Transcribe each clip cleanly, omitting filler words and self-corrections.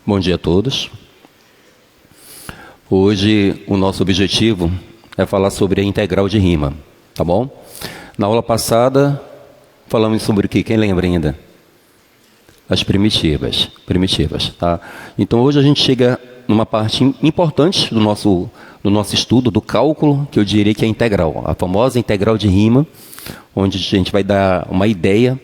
Bom dia a todos. Hoje o nosso objetivo é falar sobre a integral de rima, tá bom? Na aula passada falamos sobre o que? Quem lembra ainda? As primitivas, tá? Então hoje a gente chega numa parte importante do nosso estudo, do cálculo, que eu diria que é a integral, a famosa integral de rima, onde a gente vai dar uma ideia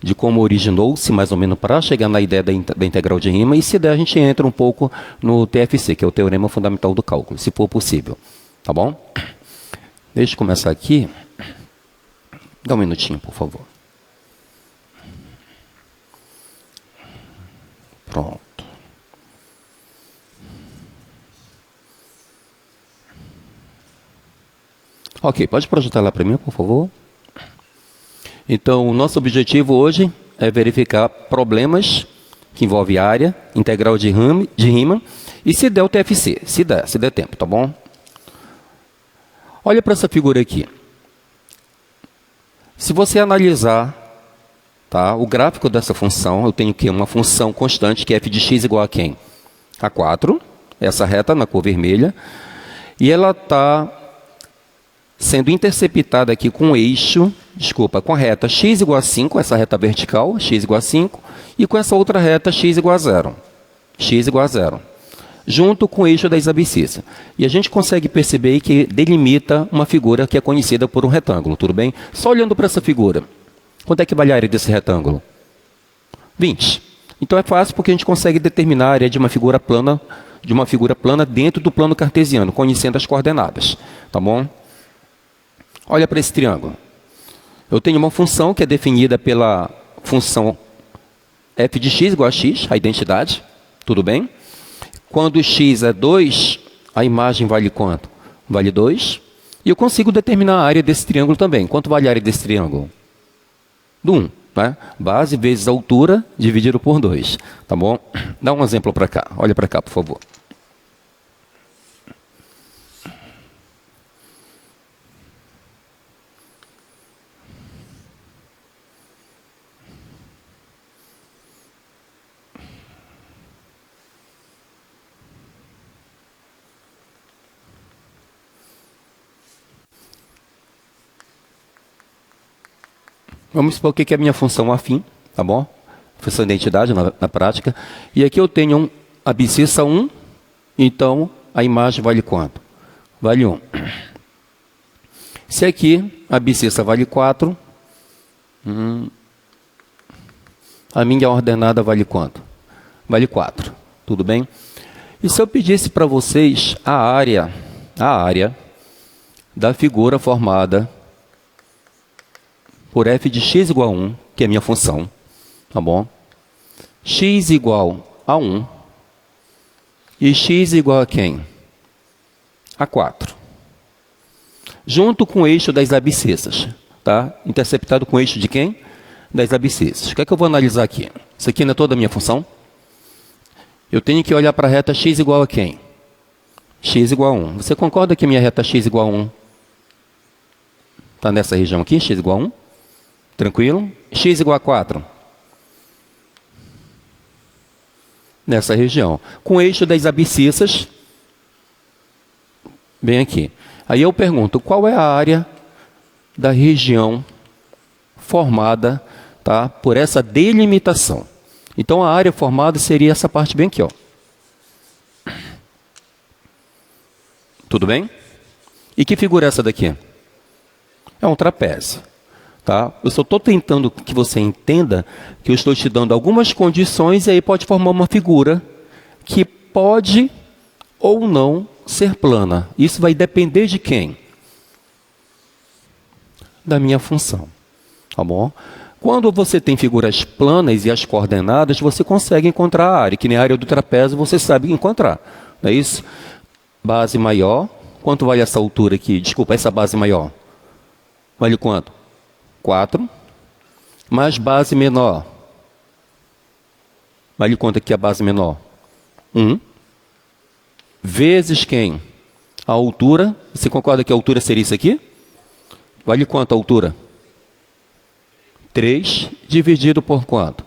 de como originou-se, mais ou menos, para chegar na ideia da integral de rima, e se der a gente entra um pouco no TFC, que é o Teorema Fundamental do Cálculo, se for possível, tá bom? Deixa eu começar aqui. Dá um minutinho, por favor. Pronto. Ok, pode projetar lá para mim, por favor. Então, o nosso objetivo hoje é verificar problemas que envolvem área, integral de rima, e se der o TFC, se der tempo, tá bom? Olha para essa figura aqui. Se você analisar, tá, o gráfico dessa função, eu tenho aqui uma função constante, que é f de x igual a quem? A 4, essa reta na cor vermelha, e ela está sendo interceptada aqui com o eixo, com a reta x igual a 5, essa reta vertical, x igual a 5, e com essa outra reta x igual a 0, junto com o eixo das abscissas. E a gente consegue perceber que delimita uma figura que é conhecida por um retângulo, tudo bem? Só olhando para essa figura, quanto é que vale a área desse retângulo? 20. Então é fácil porque a gente consegue determinar a área de uma figura plana, dentro do plano cartesiano, conhecendo as coordenadas, tá bom? Olha para esse triângulo. Eu tenho uma função que é definida pela função f de x igual a x, a identidade, tudo bem? Quando x é 2, a imagem vale quanto? Vale 2. E eu consigo determinar a área desse triângulo também. Quanto vale a área desse triângulo? Do 1, né? Base vezes altura dividido por 2, tá bom? Dá um exemplo para cá. Olha para cá, por favor. Vamos supor que é a minha função afim, tá bom? Função de identidade na prática. E aqui eu tenho abscissa 1, então a imagem vale quanto? Vale 1. Se aqui a abscissa vale 4, a minha ordenada vale quanto? Vale 4, tudo bem? E se eu pedisse para vocês a área da figura formada por f de x igual a 1, que é a minha função, tá bom? X igual a 1 e x igual a quem? A 4. Junto com o eixo das abscissas, tá? Interceptado com o eixo de quem? Das abscissas. O que é que eu vou analisar aqui? Isso aqui não é toda a minha função? Eu tenho que olhar para a reta x igual a quem? X igual a 1. Você concorda que minha reta x igual a 1 está nessa região aqui, x igual a 1? Tranquilo? X igual a 4. Nessa região. Com o eixo das abscissas, bem aqui. Aí eu pergunto, qual é a área da região formada, tá, por essa delimitação? Então, a área formada seria essa parte bem aqui, ó. Tudo bem? E que figura é essa daqui? É um trapézio. Tá? Eu só estou tentando que você entenda que eu estou te dando algumas condições e aí pode formar uma figura que pode ou não ser plana. Isso vai depender de quem? Da minha função. Tá bom? Quando você tem figuras planas e as coordenadas, você consegue encontrar a área, que nem a área do trapézio você sabe encontrar. Não é isso? Base maior. Quanto vale essa altura aqui? Desculpa, essa base maior. Vale quanto? 4, mais base menor. Vale quanto aqui a base menor? 1. Vezes quem? A altura. Você concorda que a altura seria isso aqui? Vale quanto a altura? 3 dividido por quanto?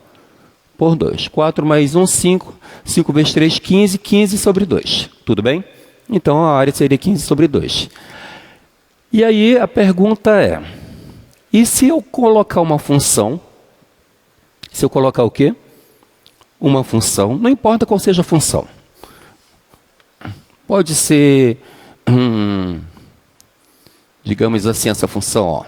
por 2. 4 mais 1, 5. 5 vezes 3, 15. 15 sobre 2. Tudo bem? Então, a área seria 15 sobre 2. E aí, a pergunta é, e se eu colocar uma função? Se eu colocar o quê? Uma função, não importa qual seja a função. Pode ser, digamos assim, essa função, ó.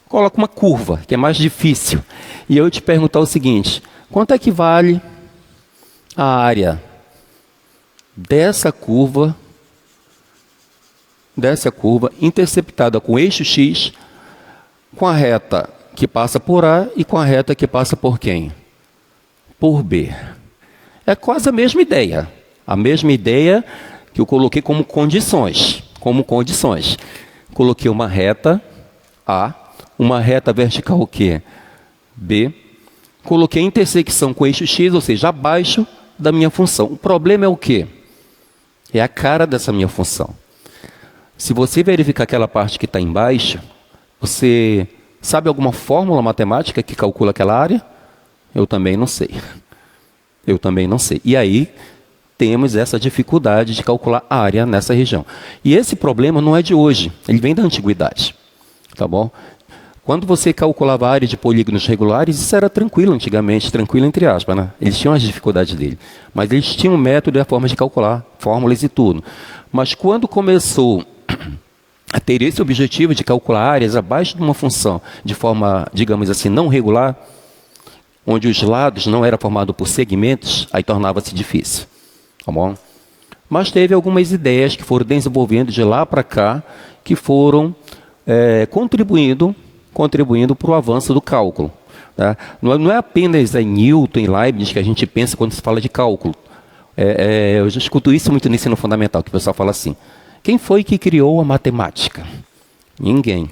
Coloca uma curva, que é mais difícil. E eu te perguntar o seguinte, quanto é que vale a área dessa curva interceptada com eixo X, com a reta que passa por A e com a reta que passa por quem? Por B. É quase a mesma ideia. A mesma ideia que eu coloquei como condições. Coloquei uma reta A, uma reta vertical o quê? B. Coloquei a intersecção com o eixo X, ou seja, abaixo da minha função. O problema é o quê? É a cara dessa minha função. Se você verificar aquela parte que está embaixo, você sabe alguma fórmula matemática que calcula aquela área? Eu também não sei. E aí, temos essa dificuldade de calcular a área nessa região. E esse problema não é de hoje, ele vem da antiguidade. Tá bom? Quando você calculava a área de polígonos regulares, isso era tranquilo antigamente, tranquilo entre aspas, né? Eles tinham as dificuldades dele. Mas eles tinham um método e a forma de calcular, fórmulas e tudo. Mas quando começou a ter esse objetivo de calcular áreas abaixo de uma função, de forma, digamos assim, não regular, onde os lados não eram formados por segmentos, aí tornava-se difícil. Tá bom? Mas teve algumas ideias que foram desenvolvendo de lá para cá, que foram contribuindo para o avanço do cálculo. Tá? Não é apenas em Newton e Leibniz que a gente pensa quando se fala de cálculo. Eu já escuto isso muito no ensino fundamental, que o pessoal fala assim, quem foi que criou a matemática? Ninguém.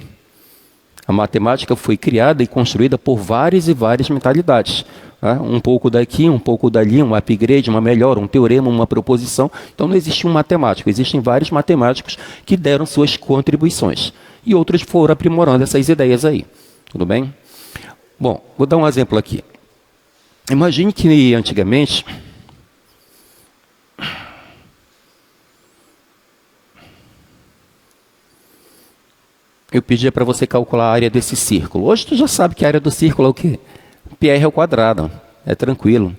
A matemática foi criada e construída por várias e várias mentalidades. Tá? Um pouco daqui, um pouco dali, um upgrade, uma melhora, um teorema, uma proposição. Então não existe um matemático, existem vários matemáticos que deram suas contribuições. E outros foram aprimorando essas ideias aí. Tudo bem? Bom, vou dar um exemplo aqui. Imagine que antigamente eu pedia para você calcular a área desse círculo. Hoje tu já sabe que a área do círculo é o quê? πr ao quadrado. É tranquilo.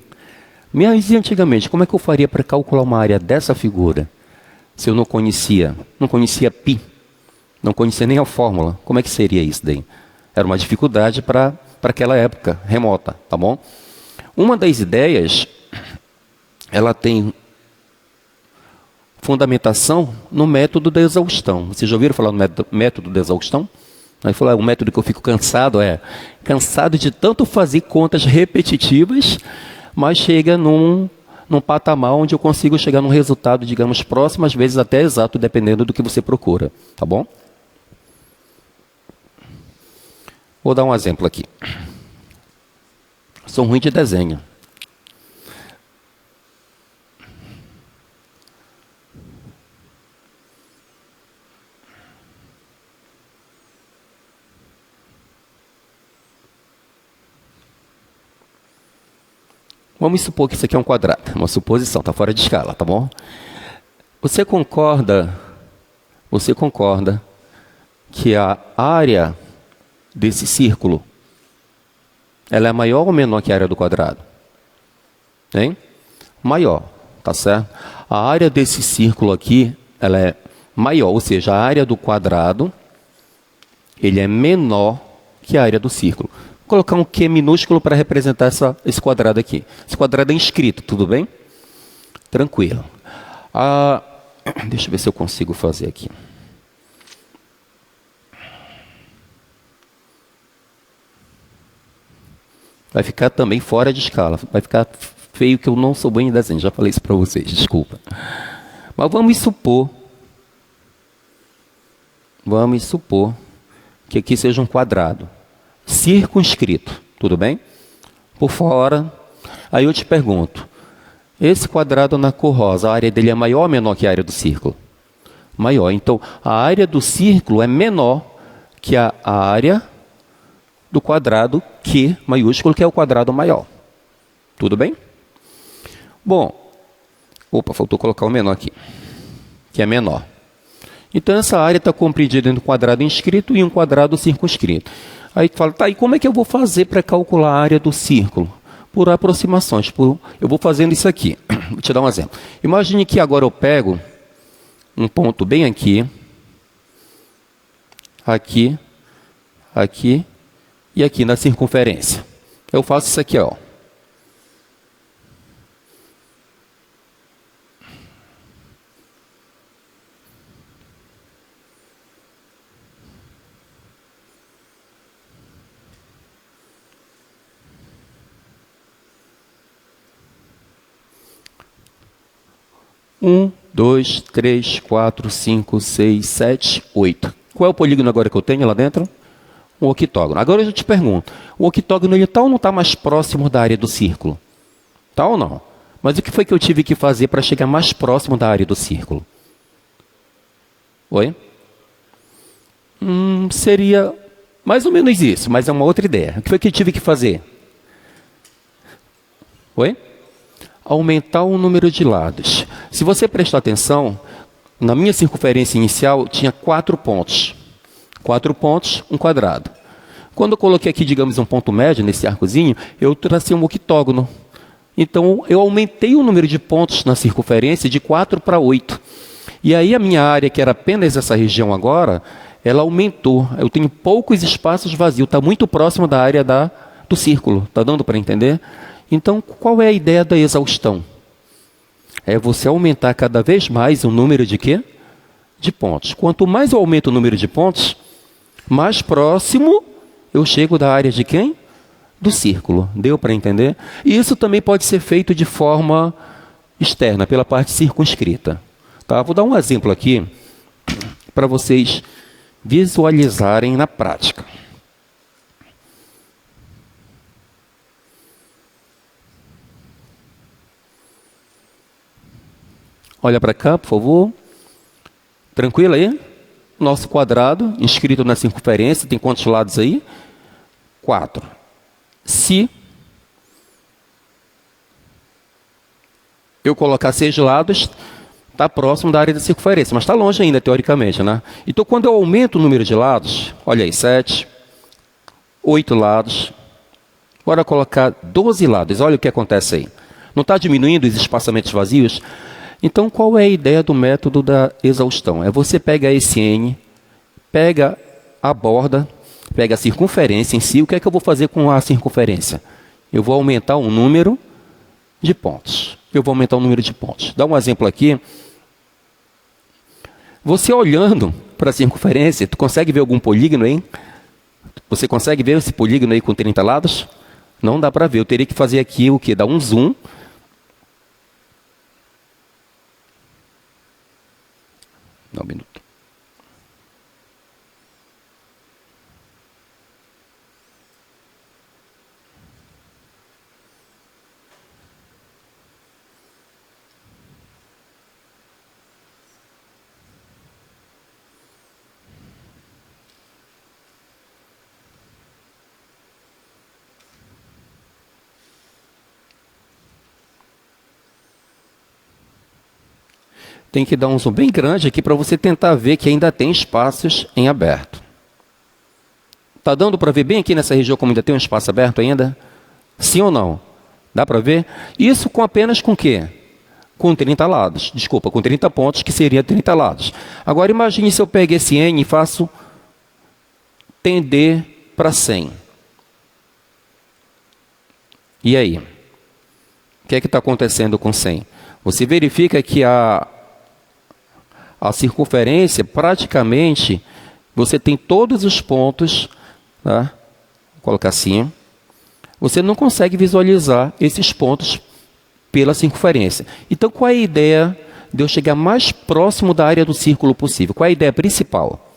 Mas e antigamente, como é que eu faria para calcular uma área dessa figura? Se eu não conhecia π, não conhecia nem a fórmula, como é que seria isso daí? Era uma dificuldade para aquela época remota, tá bom? Uma das ideias, ela tem fundamentação no método da exaustão. Vocês já ouviram falar no método da exaustão? Aí falou, o método que eu fico cansado cansado de tanto fazer contas repetitivas, mas chega num patamar onde eu consigo chegar num resultado, digamos, próximo, às vezes até exato, dependendo do que você procura, tá bom? Vou dar um exemplo aqui. Sou ruim de desenho. Vamos supor que isso aqui é um quadrado, uma suposição, está fora de escala, tá bom? Você concorda que a área desse círculo, ela é maior ou menor que a área do quadrado? Hein? Maior, tá certo? A área desse círculo aqui, ela é maior, ou seja, a área do quadrado, ele é menor que a área do círculo. Vou colocar um Q minúsculo para representar esse quadrado aqui. Esse quadrado é inscrito, tudo bem? Tranquilo. Deixa eu ver se eu consigo fazer aqui. Vai ficar também fora de escala. Vai ficar feio que eu não sou bem em desenho. Já falei isso para vocês, desculpa. Mas vamos supor que aqui seja um quadrado circunscrito, tudo bem? Por fora. Aí eu te pergunto, esse quadrado na cor rosa, a área dele é maior ou menor que a área do círculo? Maior. Então, a área do círculo é menor que a área do quadrado Q maiúsculo, que é o quadrado maior. Tudo bem? Bom, faltou colocar o menor aqui, que é menor. Então, essa área está compreendida entre um quadrado inscrito e um quadrado circunscrito. Aí tu fala, tá, e como é que eu vou fazer para calcular a área do círculo? Por aproximações. Eu vou fazendo isso aqui. Vou te dar um exemplo. Imagine que agora eu pego um ponto bem aqui, aqui, aqui e aqui na circunferência. Eu faço isso aqui, ó. Um, 2, 3, 4, 5, 6, 7, 8. Qual é o polígono agora que eu tenho lá dentro? Um octógono. Agora eu te pergunto, o octógono está ou não está mais próximo da área do círculo? Está ou não? Mas o que foi que eu tive que fazer para chegar mais próximo da área do círculo? Oi? Seria mais ou menos isso, mas é uma outra ideia. O que foi que eu tive que fazer? Oi? Aumentar o número de lados. Se você prestar atenção, na minha circunferência inicial tinha 4 pontos. 4 pontos, um quadrado. Quando eu coloquei aqui, digamos, um ponto médio nesse arcozinho, eu tracei um octógono. Então, eu aumentei o número de pontos na circunferência de 4 para 8. E aí a minha área, que era apenas essa região agora, ela aumentou. Eu tenho poucos espaços vazios, está muito próximo da área do círculo. Está dando para entender? Então, qual é a ideia da exaustão? É você aumentar cada vez mais o número de quê? De pontos. Quanto mais eu aumento o número de pontos, mais próximo eu chego da área de quem? Do círculo. Deu para entender? E isso também pode ser feito de forma externa, pela parte circunscrita. Tá? Vou dar um exemplo aqui para vocês visualizarem na prática. Olha para cá, por favor. Tranquilo aí? Nosso quadrado, inscrito na circunferência, tem quantos lados aí? 4. Se eu colocar 6 lados, está próximo da área da circunferência, mas está longe ainda, teoricamente, né? Então, quando eu aumento o número de lados, olha aí, 7, 8 lados. Bora colocar 12 lados, olha o que acontece aí. Não está diminuindo os espaçamentos vazios? Então, qual é a ideia do método da exaustão? É você pega esse N, pega a borda, pega a circunferência em si. O que é que eu vou fazer com a circunferência? Eu vou aumentar o número de pontos. Dá um exemplo aqui. Você olhando para a circunferência, tu consegue ver algum polígono aí? Você consegue ver esse polígono aí com 30 lados? Não dá para ver. Eu teria que fazer aqui o quê? Dar um zoom. Dá um minuto. Tem que dar um zoom bem grande aqui para você tentar ver que ainda tem espaços em aberto. Está dando para ver bem aqui nessa região como ainda tem um espaço aberto ainda? Sim ou não? Dá para ver? Isso com apenas com o quê? Com 30 lados. Desculpa, com 30 pontos, que seria 30 lados. Agora imagine se eu pego esse N e faço tender para 100. E aí? O que é que está acontecendo com 100? Você verifica que a circunferência, praticamente, você tem todos os pontos, tá? Vou colocar assim. Você não consegue visualizar esses pontos pela circunferência. Então, qual é a ideia de eu chegar mais próximo da área do círculo possível? Qual é a ideia principal?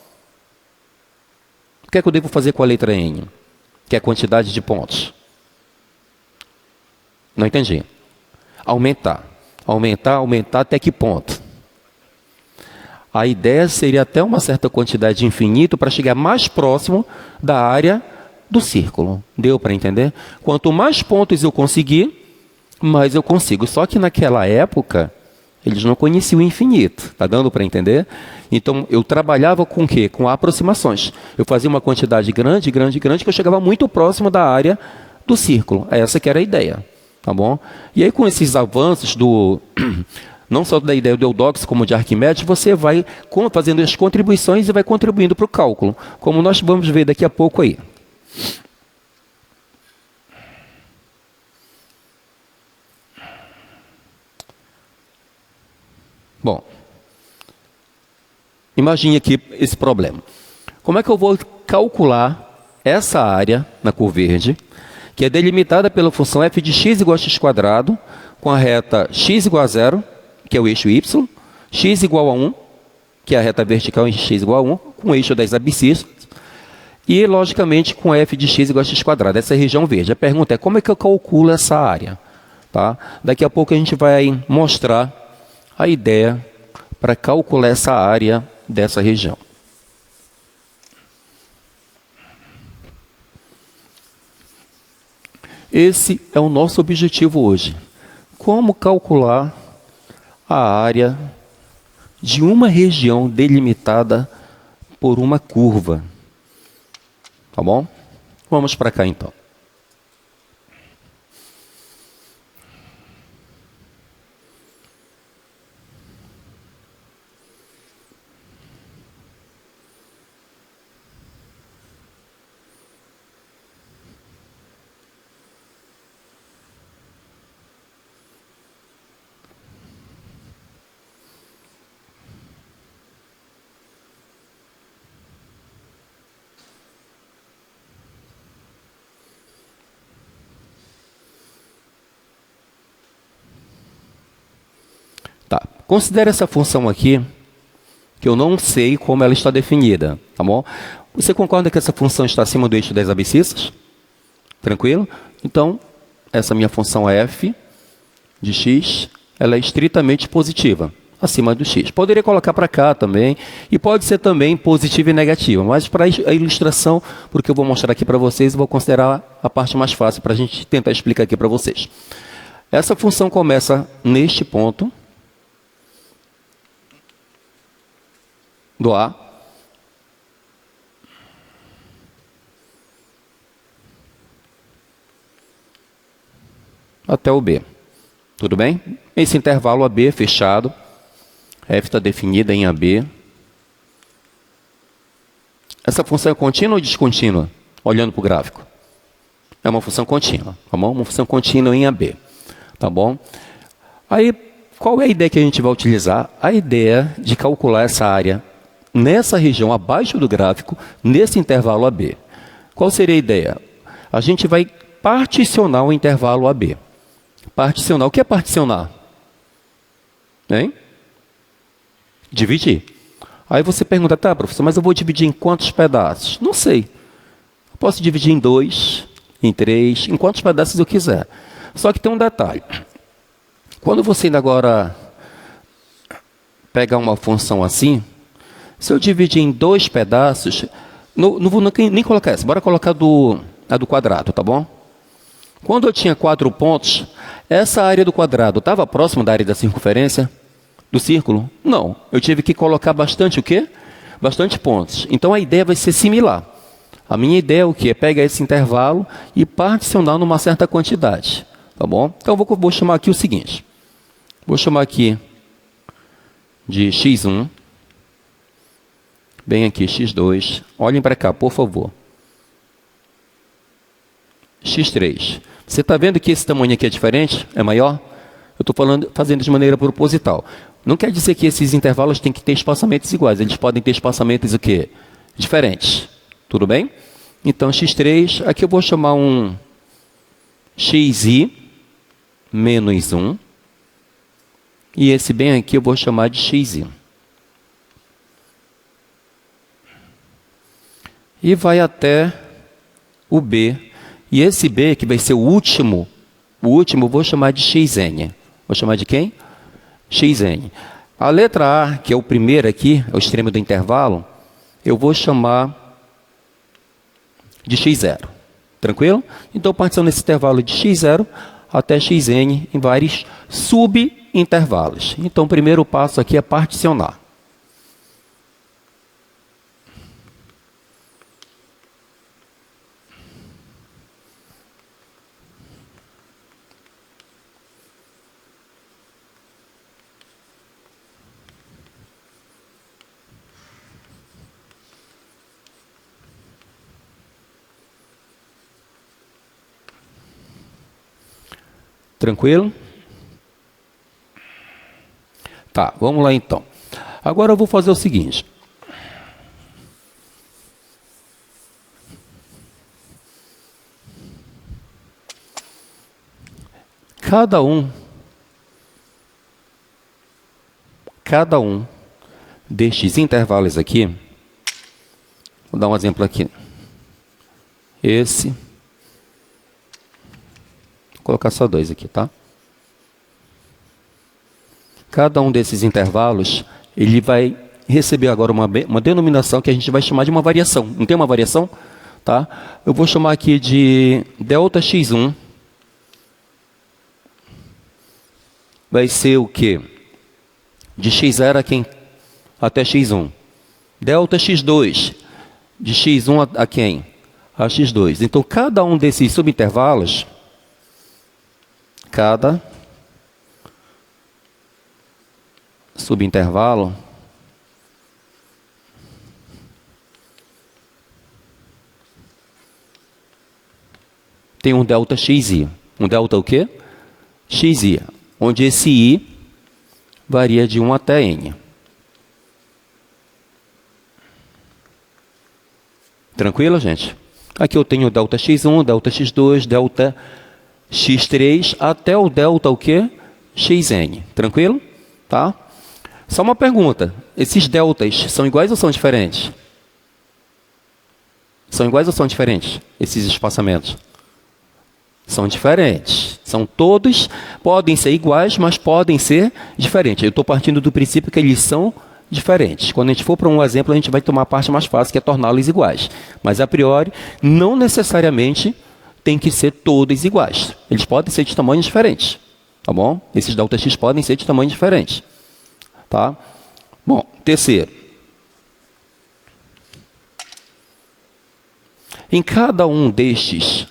O que é que eu devo fazer com a letra N? Que é a quantidade de pontos. Não entendi. Aumentar. Aumentar até que ponto? A ideia seria até uma certa quantidade de infinito para chegar mais próximo da área do círculo. Deu para entender? Quanto mais pontos eu conseguir, mais eu consigo. Só que naquela época, eles não conheciam o infinito. Está dando para entender? Então, eu trabalhava com o quê? Com aproximações. Eu fazia uma quantidade grande, que eu chegava muito próximo da área do círculo. Essa que era a ideia. Tá bom? E aí, com esses avanços não só da ideia do Eudoxo, como de Arquimedes, você vai fazendo as contribuições e vai contribuindo para o cálculo, como nós vamos ver daqui a pouco aí. Bom, imagine aqui esse problema. Como é que eu vou calcular essa área na cor verde, que é delimitada pela função f de x igual a x quadrado, com a reta x igual a 0, que é o eixo y, x igual a 1, que é a reta vertical em x igual a 1, com o eixo das abscissas, e, logicamente, com f de x igual a x quadrado, essa é a região verde. A pergunta é, como é que eu calculo essa área? Tá? Daqui a pouco a gente vai mostrar a ideia para calcular essa área dessa região. Esse é o nosso objetivo hoje. Como calcular a área de uma região delimitada por uma curva. Tá bom? Vamos para cá então. Tá. Considere essa função aqui, que eu não sei como ela está definida, tá bom? Você concorda que essa função está acima do eixo das abscissas? Tranquilo? Então, essa minha função f de x, ela é estritamente positiva, acima do x. Poderia colocar para cá também, e pode ser também positiva e negativa, mas para a ilustração, porque eu vou mostrar aqui para vocês, eu vou considerar a parte mais fácil para a gente tentar explicar aqui para vocês. Essa função começa neste ponto, do A até o B. Tudo bem? Esse intervalo AB fechado, f está definida em AB. Essa função é contínua ou descontínua? Olhando para o gráfico. É uma função contínua, tá bom? Uma função contínua em AB, tá bom? Aí, qual é a ideia que a gente vai utilizar? A ideia de calcular essa área nessa região abaixo do gráfico, nesse intervalo AB. Qual seria a ideia? A gente vai particionar o intervalo AB. Particionar. O que é particionar? Hein? Dividir. Aí você pergunta, tá, professor, mas eu vou dividir em quantos pedaços? Não sei. Eu posso dividir em 2, em 3, em quantos pedaços eu quiser. Só que tem um detalhe. Quando você ainda agora pega uma função assim, se eu dividir em 2 pedaços, não vou nem colocar essa, bora colocar a do quadrado, tá bom? Quando eu tinha 4 pontos, essa área do quadrado estava próxima da área da circunferência do círculo? Não. Eu tive que colocar bastante o quê? Bastante pontos. Então a ideia vai ser similar. A minha ideia é o quê? É pegar esse intervalo e particionar numa certa quantidade, tá bom? Então eu vou chamar aqui o seguinte. Vou chamar aqui de x1. Bem aqui, x2. Olhem para cá, por favor. x3. Você está vendo que esse tamanho aqui é diferente? É maior? Eu estou fazendo de maneira proposital. Não quer dizer que esses intervalos têm que ter espaçamentos iguais. Eles podem ter espaçamentos o quê? Diferentes. Tudo bem? Então, x3, aqui eu vou chamar um xi menos 1. E esse bem aqui eu vou chamar de xi. E vai até o B. E esse B, que vai ser o último eu vou chamar de xn. Vou chamar de quem? Xn. A letra A, que é o primeiro aqui, é o extremo do intervalo, eu vou chamar de x0. Tranquilo? Então, partição nesse intervalo de x0 até xn em vários subintervalos. Então, o primeiro passo aqui é particionar. Tranquilo? Tá, vamos lá então. Agora eu vou fazer o seguinte. Cada um destes intervalos aqui, vou dar um exemplo aqui. Esse. Vou colocar só 2 aqui, tá? Cada um desses intervalos, ele vai receber agora uma denominação que a gente vai chamar de uma variação. Não tem uma variação? Tá? Eu vou chamar aqui de ΔX1. Vai ser o quê? De x0 até x1. ΔX2, de x1 a quem? A x2. Então, cada um desses subintervalos, cada subintervalo tem um ΔXi. Um delta o quê? Xi, onde esse i varia de 1 até n. Tranquilo, gente? Aqui eu tenho o ΔX1, ΔX2, ΔX3, até o delta o quê? Xn. Tranquilo? Tá? Só uma pergunta. Esses deltas são iguais ou são diferentes? São iguais ou são diferentes? Esses espaçamentos? São diferentes. São todos, podem ser iguais, mas podem ser diferentes. Eu estou partindo do princípio que eles são diferentes. Quando a gente for para um exemplo, a gente vai tomar a parte mais fácil, que é torná-los iguais. Mas, a priori, não necessariamente tem que ser todos iguais. Eles podem ser de tamanhos diferentes. Tá bom? Esses ΔX podem ser de tamanhos diferentes. Tá? Bom, terceiro. Em cada um destes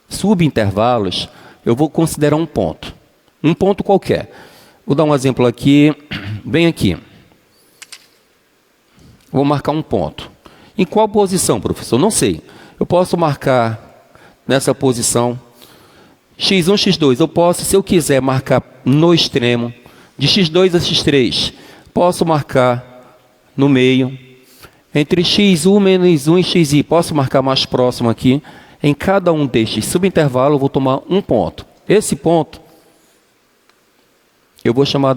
subintervalos, eu vou considerar um ponto. Um ponto qualquer. Vou dar um exemplo aqui, bem aqui. Vou marcar um ponto. Em qual posição, professor? Não sei. Eu posso marcar nessa posição x1, x2. Eu posso, se eu quiser, marcar no extremo. De x2 a x3. Posso marcar no meio. Entre x1 menos 1 e xi. Posso marcar mais próximo aqui. Em cada um destes subintervalos, eu vou tomar um ponto. Esse ponto, eu vou chamar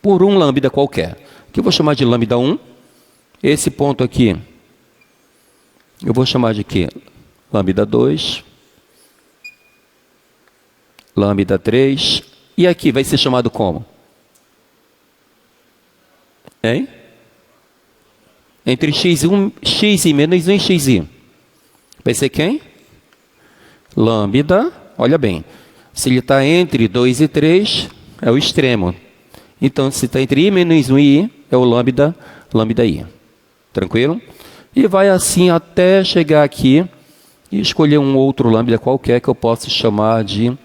por um lambda qualquer. Que eu vou chamar de lambda 1. Esse ponto aqui, eu vou chamar de quê? Lambda 2. Lambda 3. E aqui vai ser chamado como? Hein? Entre x1, xi menos 1 e xi. Vai ser quem? Lambda, olha bem. Se ele está entre 2 e 3, é o extremo. Então, se está entre i menos 1 e i, é o lambda i. Tranquilo? E vai assim até chegar aqui e escolher um outro lambda qualquer que eu possa chamar de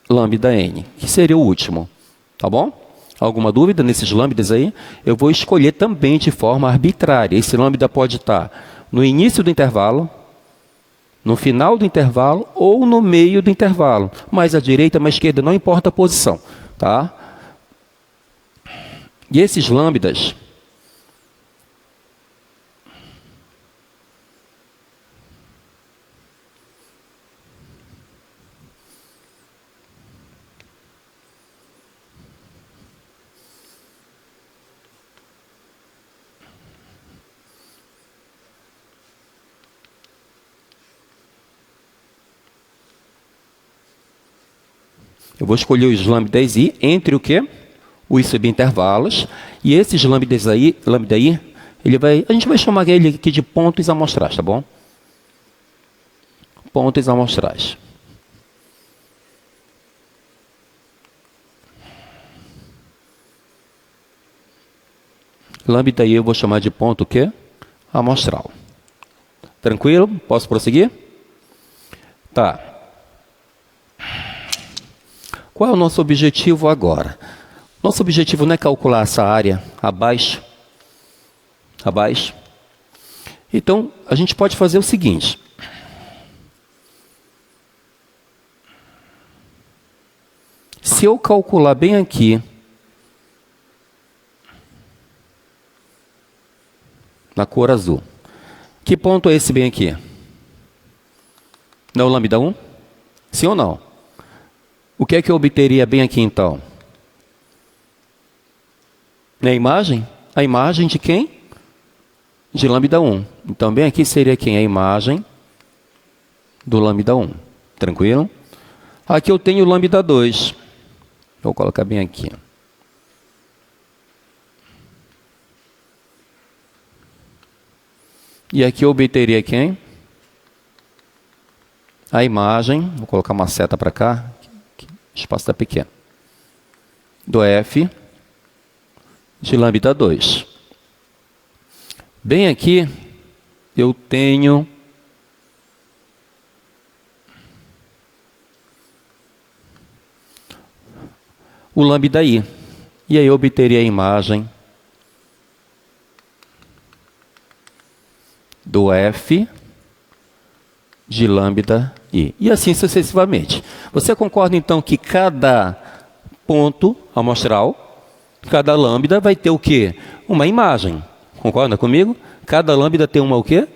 lambda n, que seria o último. Tá bom? Alguma dúvida nesses lambdas aí? Eu vou escolher também de forma arbitrária. Esse lambda pode estar no início do intervalo, no final do intervalo ou no meio do intervalo. Mais à direita, mais à esquerda, não importa a posição. Tá? E esses lambdas, eu vou escolher os lambdas i entre o quê? Os subintervalos. E esses lambda i, a gente vai chamar ele aqui de pontos amostrais, tá bom? pontos amostrais. Lambda I eu vou chamar de ponto o quê? Amostral. Tranquilo? Posso prosseguir? Tá. Qual é o nosso objetivo agora? Nosso objetivo não é calcular essa área abaixo. Abaixo. Então, a gente pode fazer o seguinte. Se eu calcular bem aqui, na cor azul, que ponto é esse bem aqui? Não é o lambda 1? Sim ou não? O que é que eu obteria bem aqui então? Na imagem? A imagem de quem? De lambda 1. Então, bem aqui seria quem? A imagem do lambda 1. Tranquilo? Aqui eu tenho o lambda 2. Vou colocar bem aqui. E aqui eu obteria quem? A imagem, vou colocar uma seta para cá, que o espaço está pequeno, do f de lambda 2. Bem aqui, eu tenho o lambda I. E aí eu obteria a imagem do f de lambda I. E assim sucessivamente. Você concorda então que cada ponto amostral, cada lambda vai ter o quê? Uma imagem. Concorda comigo? Cada lambda tem uma o quê?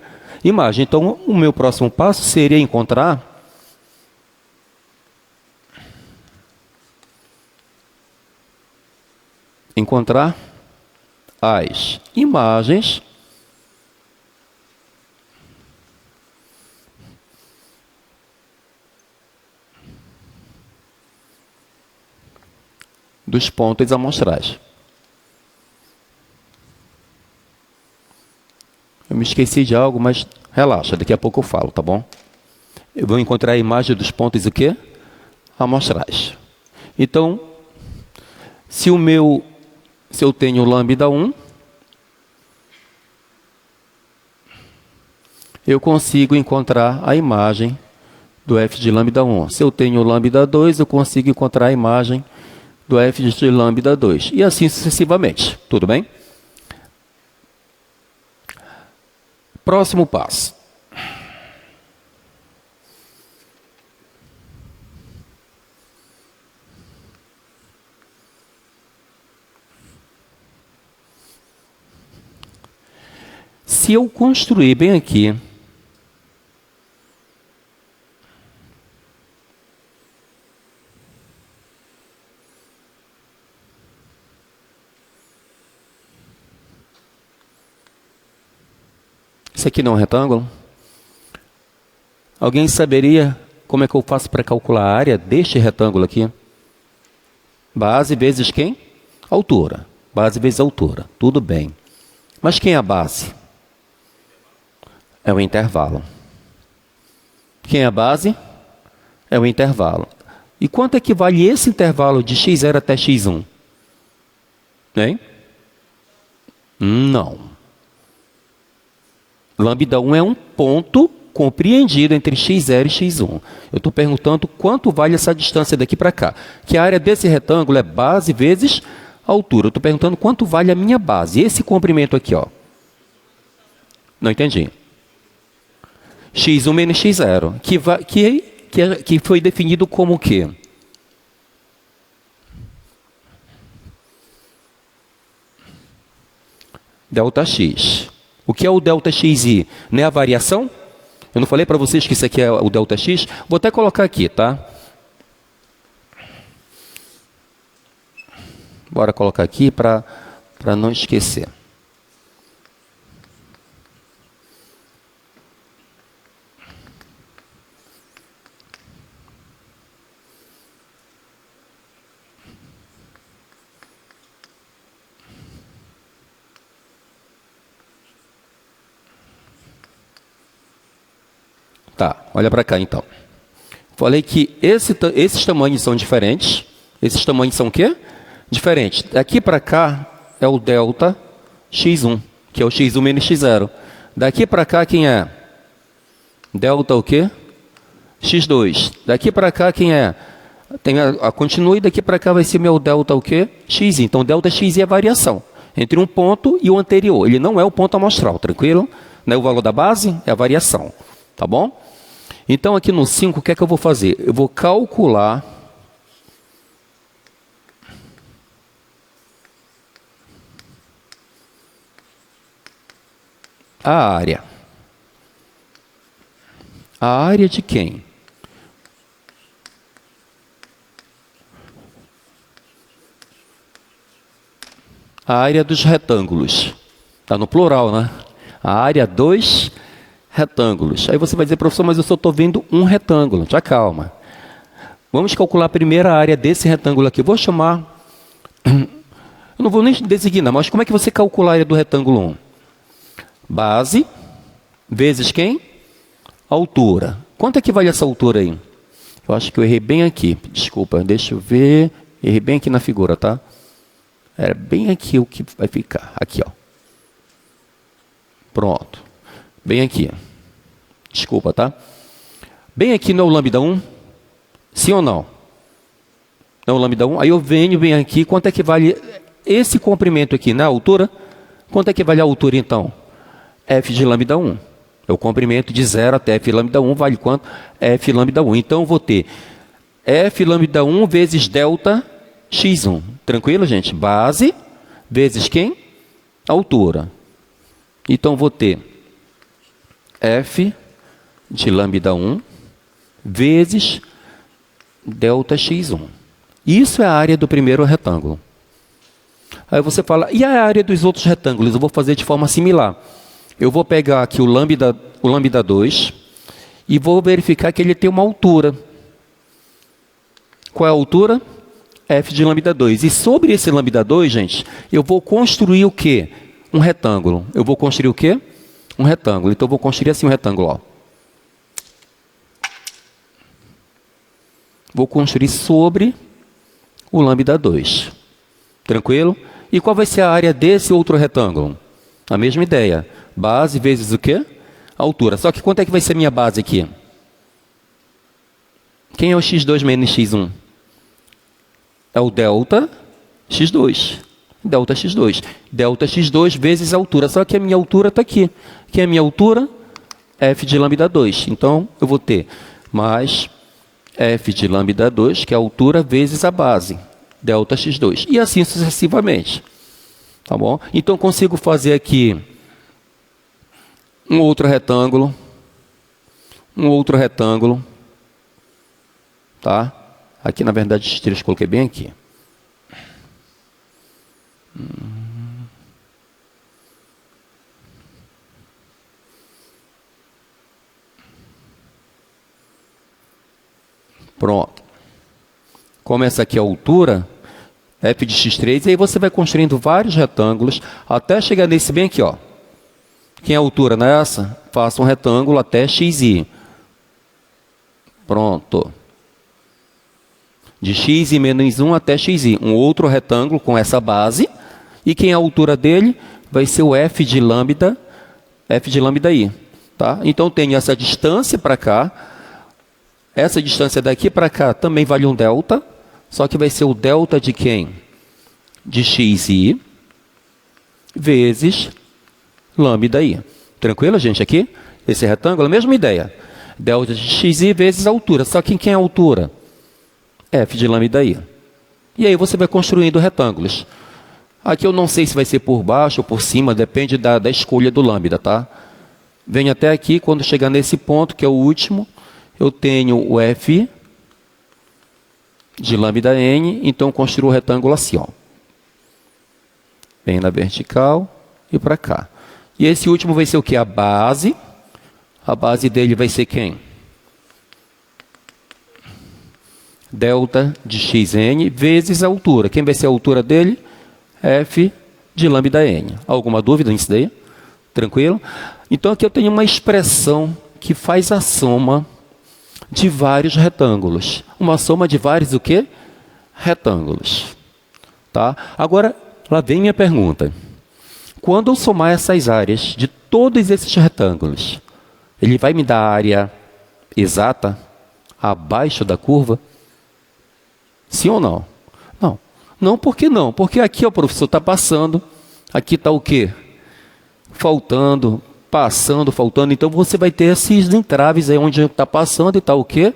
Imagem. Então o meu próximo passo seria encontrar as imagens dos pontos amostrais. Eu me esqueci de algo, mas relaxa, daqui a pouco eu falo, tá bom? Eu vou encontrar a imagem dos pontos o quê? Amostrais. Então, se eu tenho o lambda 1, eu consigo encontrar a imagem do f de lambda 1. Se eu tenho o lambda 2, eu consigo encontrar a imagem do f de lambda 2. E assim sucessivamente. Tudo bem? Próximo passo. Se eu construir bem aqui isso aqui não é um retângulo? Alguém saberia como é que eu faço para calcular a área deste retângulo aqui? Base vezes quem? Altura. Base vezes altura. Tudo bem. Mas quem é a base? É o intervalo. Quem é a base? É o intervalo. E quanto equivale esse intervalo de x0 até x1? Hein? Não. Lambda 1 é um ponto compreendido entre x0 e x1. Eu estou perguntando quanto vale essa distância daqui para cá. Que a área desse retângulo é base vezes altura. Eu estou perguntando quanto vale a minha base. Esse comprimento aqui, ó. Não entendi. x1 menos x0. Que foi definido como o quê? Delta x. O que é o delta xi? Não é a variação? Eu não falei para vocês que isso aqui é o delta x? Vou até colocar aqui, tá? Bora colocar aqui para não esquecer. Tá, olha para cá então. Falei que esses tamanhos são diferentes. Esses tamanhos são o quê? Diferentes. Daqui para cá é o delta x1, que é o x1 menos x0. Daqui para cá quem é? Delta o quê? x2. Daqui para cá quem é? Tem continue, daqui para cá vai ser meu delta o quê? X. Então, delta x é a variação entre um ponto e o anterior. Ele não é o ponto amostral, tranquilo? Não é o valor da base, é a variação. Tá bom? Então, aqui no 5, o que é que eu vou fazer? Eu vou calcular a área. A área de quem? A área dos retângulos. Está no plural, né? A área dos retângulos. Aí você vai dizer, professor, mas eu só estou vendo um retângulo. Já calma. Vamos calcular a primeira área desse retângulo aqui. Eu vou chamar... Eu não vou nem designar, mas como é que você calcula a área do retângulo 1? Base vezes quem? Altura. Quanto é que vale essa altura aí? Eu acho que eu errei bem aqui. Desculpa, deixa eu ver. Errei bem aqui na figura, tá? Era bem aqui o que vai ficar. Aqui, ó. Pronto. Bem aqui. Desculpa, tá? Bem aqui não é o lambda 1? Sim ou não? Não é o lambda 1? Aí eu venho bem aqui. Quanto é que vale esse comprimento aqui, na altura? Quanto é que vale a altura, então? F de lambda 1. É o comprimento de 0 até F lambda 1 vale quanto? F lambda 1. Então, eu vou ter F lambda 1 vezes delta x1. Tranquilo, gente? Base vezes quem? Altura. Então, vou ter F de lambda 1 vezes delta x1. Isso é a área do primeiro retângulo. Aí você fala, e a área dos outros retângulos? Eu vou fazer de forma similar. Eu vou pegar aqui o lambda 2 e vou verificar que ele tem uma altura. Qual é a altura? F de lambda 2. E sobre esse lambda 2, gente, eu vou construir o quê? Um retângulo. Eu vou construir o quê? Um retângulo. Então, eu vou construir assim um retângulo. Ó. Vou construir sobre o lambda 2. Tranquilo? E qual vai ser a área desse outro retângulo? A mesma ideia. Base vezes o quê? Altura. Só que quanto é que vai ser a minha base aqui? Quem é o x2 menos x1? É o delta x2. Delta x2. Delta x2 vezes a altura. Só que a minha altura está aqui. Quem é a minha altura? F de lambda 2. Então, eu vou ter mais F de lambda 2, que é a altura, vezes a base. Delta x2. E assim sucessivamente. Tá bom? Então, eu consigo fazer aqui um outro retângulo. Um outro retângulo. Tá? Aqui, na verdade, os três coloquei bem aqui. Pronto. Como essa aqui é a altura, F de x3, e aí você vai construindo vários retângulos até chegar nesse bem aqui, ó. Quem é a altura nessa? Faça um retângulo até xi. Pronto. De xi menos 1 até xi. Um outro retângulo com essa base. E quem é a altura dele? Vai ser o F de lambda i. Tá? Então, tenho essa distância para cá. Essa distância daqui para cá também vale um delta. Só que vai ser o delta de quem? De xi vezes lambda i. Tranquilo, gente, aqui? Esse retângulo, a mesma ideia. Delta de xi vezes a altura. Só que quem é a altura? F de lambda i. E aí você vai construindo retângulos. Aqui eu não sei se vai ser por baixo ou por cima, depende da escolha do lambda, tá? Venho até aqui, quando chegar nesse ponto, que é o último, eu tenho o F de lambda n, então eu construo o retângulo assim, ó. Vem na vertical e para cá. E esse último vai ser o que? A base. A base dele vai ser quem? Delta de xn vezes a altura. Quem vai ser a altura dele? F de lambda n. Alguma dúvida nisso daí? Tranquilo? Então, aqui eu tenho uma expressão que faz a soma de vários retângulos. Uma soma de vários o quê? Retângulos. Tá? Agora, lá vem minha pergunta. Quando eu somar essas áreas de todos esses retângulos, ele vai me dar a área exata abaixo da curva? Sim ou não? Não. Não, por que não? Porque aqui o professor está passando, aqui está o quê? Faltando, passando, faltando. Então você vai ter esses entraves aí onde está passando e está o quê?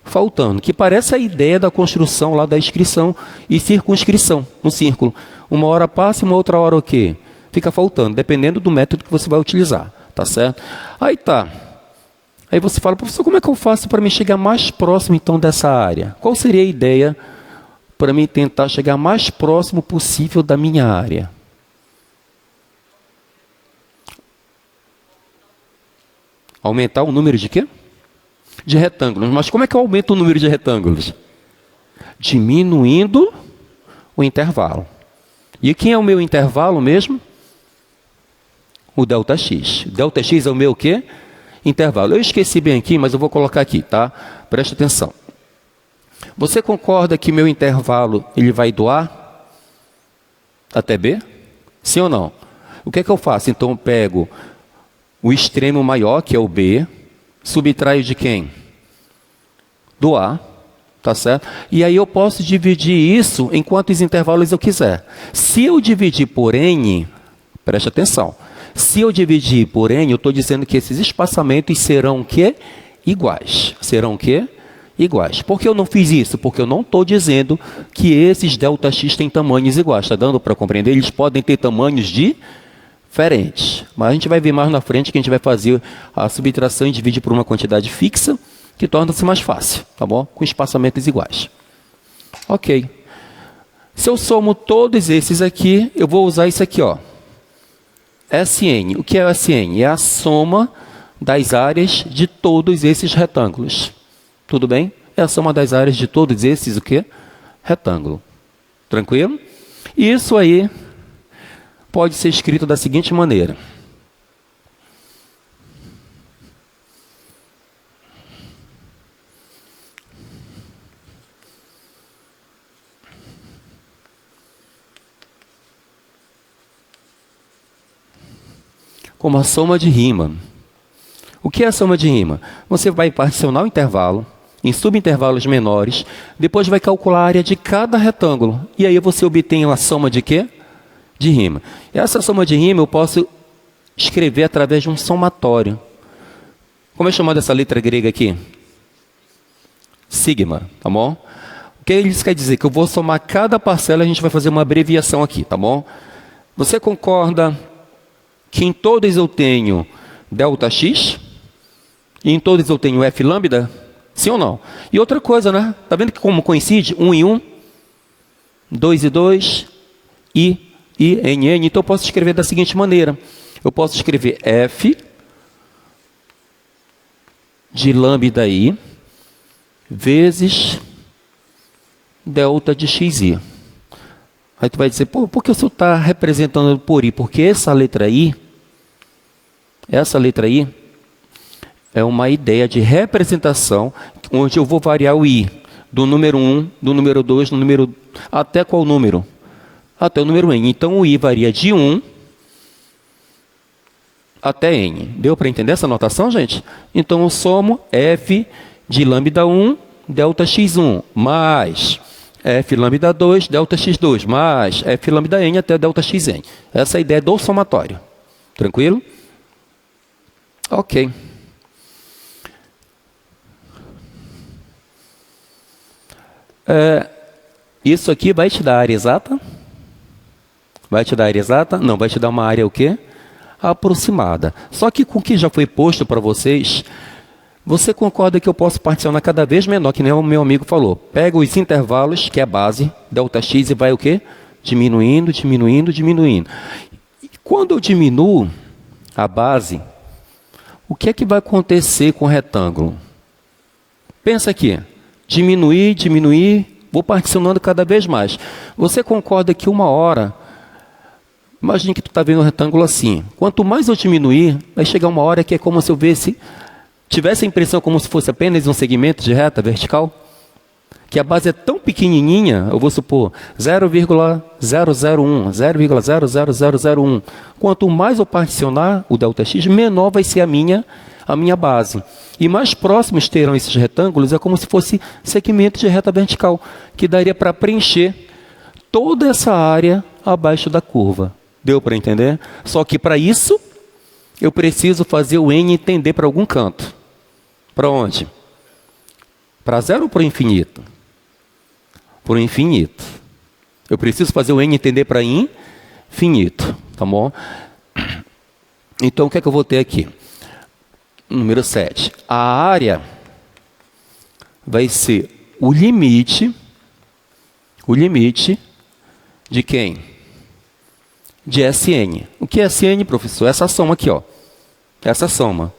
Faltando. Que parece a ideia da construção lá da inscrição e circunscrição no círculo. Uma hora passa e uma outra hora o quê? Fica faltando, dependendo do método que você vai utilizar. Tá certo? Aí tá. Aí você fala, professor, como é que eu faço para me chegar mais próximo então dessa área? Qual seria a ideia para mim tentar chegar mais próximo possível da minha área? Aumentar o número de quê? De retângulos. Mas como é que eu aumento o número de retângulos? Diminuindo o intervalo. E quem é o meu intervalo mesmo? O ΔX. ΔX é o meu o quê? Intervalo. Eu esqueci bem aqui, mas eu vou colocar aqui, tá? Presta atenção. Você concorda que meu intervalo ele vai do A até B? Sim ou não? O que é que eu faço? Então eu pego o extremo maior, que é o B, subtraio de quem? Do A, tá certo? E aí eu posso dividir isso em quantos intervalos eu quiser. Se eu dividir por N, preste atenção, se eu dividir por N, eu estou dizendo que esses espaçamentos serão o quê? Iguais. Serão o quê? Iguais. Por que eu não fiz isso? Porque eu não estou dizendo que esses ΔX têm tamanhos iguais. Está dando para compreender? Eles podem ter tamanhos diferentes. Mas a gente vai ver mais na frente que a gente vai fazer a subtração e dividir por uma quantidade fixa, que torna-se mais fácil, tá bom? Com espaçamentos iguais. Ok. Se eu somo todos esses aqui, eu vou usar isso aqui, ó. SN. O que é SN? É a soma das áreas de todos esses retângulos. Tudo bem? É a soma das áreas de todos esses, o quê? Retângulo. Tranquilo? Isso aí pode ser escrito da seguinte maneira. Como a soma de rima. O que é a soma de rima? Você vai particionar o intervalo em subintervalos menores, depois vai calcular a área de cada retângulo. E aí você obtém a soma de quê? De rima. Essa soma de rima eu posso escrever através de um somatório. Como é chamada essa letra grega aqui? Sigma, tá bom? O que isso quer dizer? Que eu vou somar cada parcela e a gente vai fazer uma abreviação aqui, tá bom? Você concorda que em todas eu tenho ΔX? E em todas eu tenho F lambda? Sim ou não? E outra coisa, né? Tá vendo que como coincide? 1 e 1, 2 e 2, I, N, N. Então eu posso escrever da seguinte maneira. Eu posso escrever F de lambda I vezes delta de xi. Aí tu vai dizer, pô, por que o senhor está representando por I? Porque essa letra I é uma ideia de representação onde eu vou variar o I do número 1, do número 2, do número... Até qual número? Até o número N. Então o I varia de 1 até N. Deu para entender essa notação, gente? Então eu somo F de lambda 1, delta x1, mais F lambda 2, delta x2, mais F lambda n até delta xn. Essa é a ideia do somatório. Tranquilo? Ok. Isso aqui vai te dar a área exata? Vai te dar a área exata? Não, vai te dar uma área o quê? Aproximada. Só que com o que já foi posto para vocês, você concorda que eu posso particionar cada vez menor, que nem o meu amigo falou. Pega os intervalos, que é a base, ΔX, e vai o quê? Diminuindo, diminuindo, diminuindo. E quando eu diminuo a base, o que é que vai acontecer com o retângulo? Pensa aqui. Diminuir, diminuir, vou particionando cada vez mais. Você concorda que uma hora... Imagine que tu está vendo um retângulo assim. Quanto mais eu diminuir, vai chegar uma hora que é como se eu visse tivesse a impressão como se fosse apenas um segmento de reta vertical, que a base é tão pequenininha, eu vou supor 0,001, 0,00001. Quanto mais eu particionar o ΔX, menor vai ser a minha base. E mais próximos terão esses retângulos, é como se fosse segmento de reta vertical, que daria para preencher toda essa área abaixo da curva. Deu para entender? Só que para isso, eu preciso fazer o N tender para algum canto. Para onde? Para zero ou para o infinito? Para o infinito. Eu preciso fazer o N tender para infinito. Tá bom? Então, o que é que eu vou ter aqui? Número 7. A área vai ser o limite de quem? De Sn. O que é Sn, professor? Essa soma aqui, ó. Essa soma.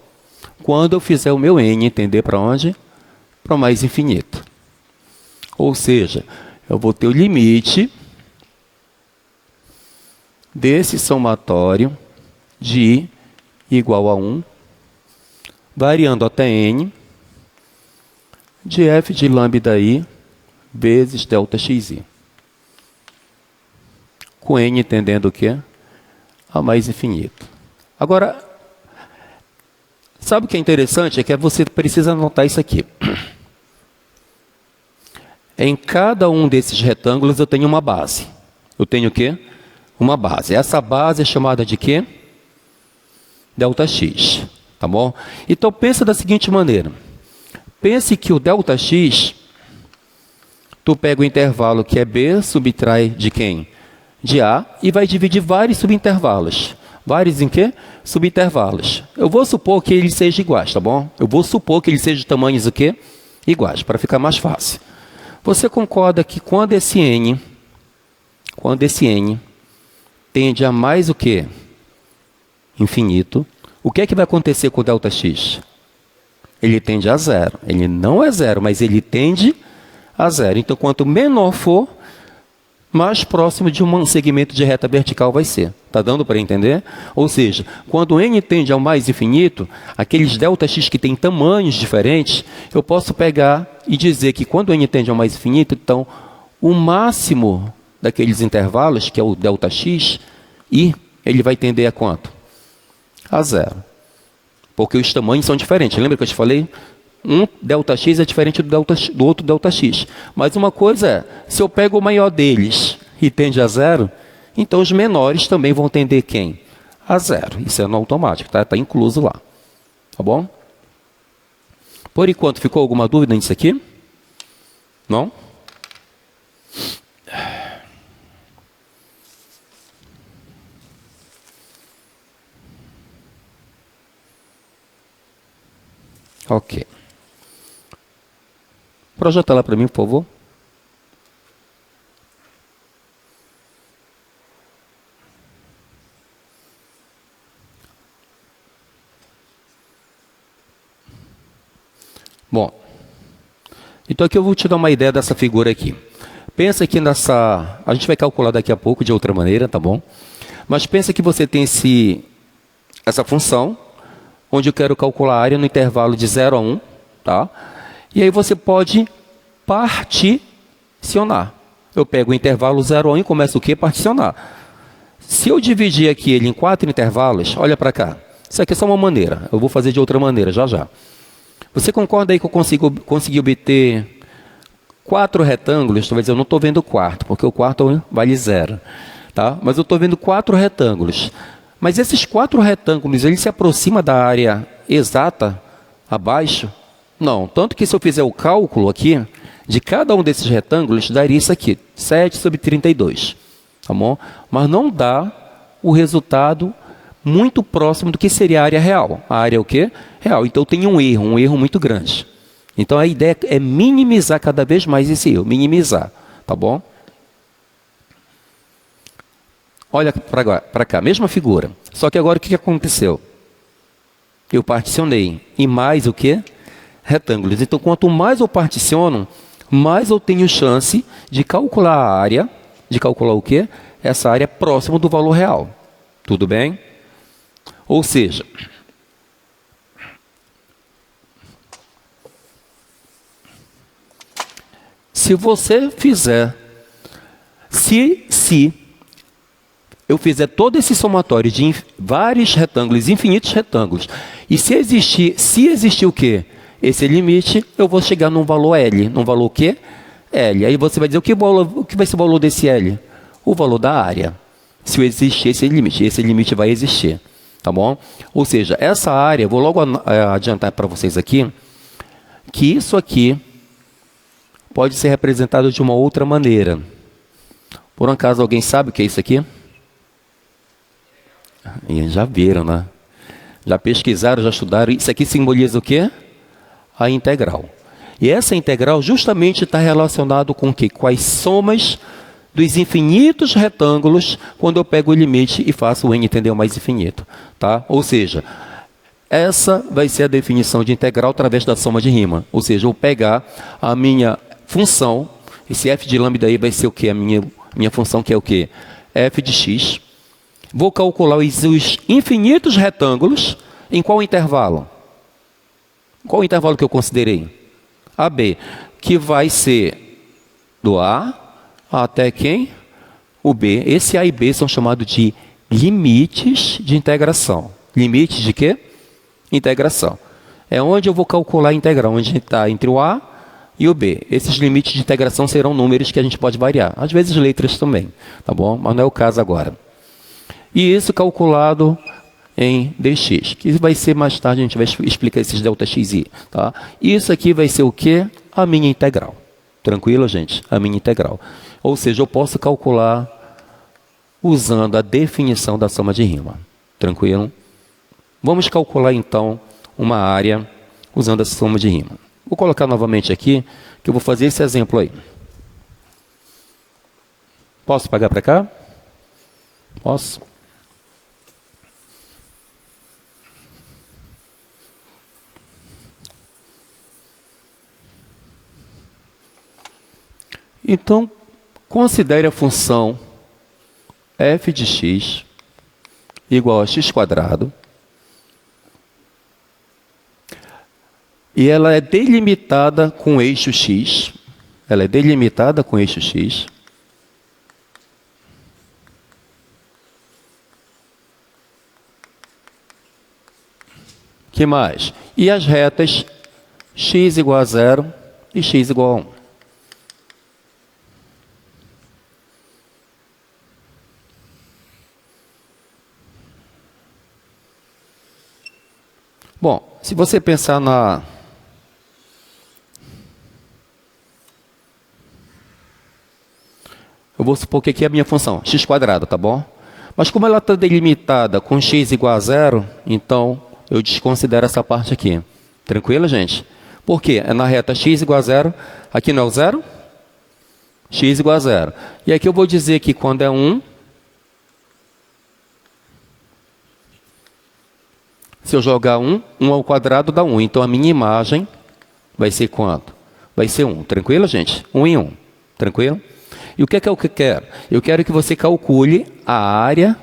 Quando eu fizer o meu N tender para onde? Para o mais infinito. Ou seja, eu vou ter o limite desse somatório de I igual a 1, variando até N, de F de lambda I vezes ΔXI. Com N tendendo o quê? A mais infinito. Agora, sabe o que é interessante? É que você precisa anotar isso aqui. Em cada um desses retângulos eu tenho uma base. Eu tenho o quê? Uma base. Essa base é chamada de quê? ΔX. Tá bom? Então, pensa da seguinte maneira. Pense que o ΔX, tu pega o intervalo que é B, subtrai de quem? De A, e vai dividir vários subintervalos. Vários em quê? Subintervalos. Eu vou supor que eles sejam iguais, tá bom? Eu vou supor que eles sejam de tamanhos o quê? Iguais, para ficar mais fácil. Você concorda que quando esse N tende a mais o quê? Infinito. O que é que vai acontecer com o ΔX? Ele tende a zero. Ele não é zero, mas ele tende a zero. Então, quanto menor for, mais próximo de um segmento de reta vertical vai ser. Está dando para entender? Ou seja, quando n tende ao mais infinito, aqueles ΔX que têm tamanhos diferentes, eu posso pegar e dizer que quando n tende ao mais infinito, então, o máximo daqueles intervalos, que é o ΔX, e ele vai tender a quanto? A zero. Porque os tamanhos são diferentes. Lembra que eu te falei? Um ΔX é diferente do outro ΔX. Mas uma coisa é, se eu pego o maior deles e tende a zero, então os menores também vão tender quem? A zero. Isso é no automático, tá? Está incluso lá. Tá bom? Por enquanto, ficou alguma dúvida nisso aqui? Não? Ok. Projeta lá para mim, por favor. Bom, então aqui eu vou te dar uma ideia dessa figura aqui. Pensa que nessa... A gente vai calcular daqui a pouco de outra maneira, tá bom? Mas pensa que você tem essa função, onde eu quero calcular a área no intervalo de 0 a 1, tá? E aí você pode particionar. Eu pego o intervalo 0 a 1 e começo o quê? Particionar. Se eu dividir aqui ele em 4 intervalos, olha para cá. Isso aqui é só uma maneira. Eu vou fazer de outra maneira, já já. Você concorda aí que eu consegui obter 4 retângulos? Talvez eu não estou vendo o quarto, porque o quarto vale 0. Tá? Mas eu estou vendo 4 retângulos. Mas esses 4 retângulos, eles se aproximam da área exata abaixo? Não. Tanto que se eu fizer o cálculo aqui, de cada um desses retângulos, daria isso aqui, 7 sobre 32. Tá bom? Mas não dá o resultado muito próximo do que seria a área real. A área é o quê? Real. Então tem um erro muito grande. Então a ideia é minimizar cada vez mais esse erro, minimizar. Tá bom? Olha para cá, mesma figura. Só que agora o que aconteceu? Eu particionei em mais o quê? Retângulos. Então, quanto mais eu particiono, mais eu tenho chance de calcular a área, de calcular o quê? Essa área próxima do valor real. Tudo bem? Ou seja, Se você fizer, se eu fizer todo esse somatório de vários retângulos, infinitos retângulos, e se existir o quê? Esse limite, eu vou chegar num valor L. Num valor o quê? L. Aí você vai dizer, o que vai ser o valor desse L? O valor da área. Se existir esse limite vai existir. Tá bom? Ou seja, essa área, vou logo adiantar para vocês aqui, que isso aqui pode ser representado de uma outra maneira. Por um acaso, alguém sabe o que é isso aqui? Já viram, né? Já pesquisaram, já estudaram. Isso aqui simboliza o quê? A integral. E essa integral justamente está relacionado com o quê? Com as somas dos infinitos retângulos quando eu pego o limite e faço o n tender ao mais infinito. Tá? Ou seja, essa vai ser a definição de integral através da soma de rima. Ou seja, eu vou pegar a minha função, esse f de lambda aí vai ser o quê? A minha função que é o quê? F de x. Vou calcular os infinitos retângulos em qual intervalo? Qual o intervalo que eu considerei? AB, que vai ser do A até quem? O B. Esse A e B são chamados de limites de integração. Limites de quê? Integração. É onde eu vou calcular a integral, onde está entre o A e o B. Esses limites de integração serão números que a gente pode variar. Às vezes letras também, tá bom? Mas não é o caso agora. E isso calculado em dx, que vai ser mais tarde, a gente vai explicar esses delta x e, tá? Isso aqui vai ser o quê? A minha integral. Tranquilo, gente? A minha integral. Ou seja, eu posso calcular usando a definição da soma de rima. Tranquilo? Vamos calcular, então, uma área usando a soma de rima. Vou colocar novamente aqui, que eu vou fazer esse exemplo aí. Posso pagar para cá? Posso? Então, considere a função f de x igual a x². E ela é delimitada com eixo x. Ela é delimitada com eixo x. Que mais? E as retas x igual a 0 e x igual a 1. Bom, se você pensar na... Eu vou supor que aqui é a minha função, x², tá bom? Mas como ela está delimitada com x igual a 0, então eu desconsidero essa parte aqui. Tranquilo, gente? Por quê? É na reta x igual a 0. Aqui não é o 0? X igual a 0. E aqui eu vou dizer que quando é 1... Se eu jogar 1 ao quadrado dá 1. Então, a minha imagem vai ser quanto? Vai ser 1. Tranquilo, gente? 1 em 1. Tranquilo? E o que é que eu quero? Eu quero que você calcule a área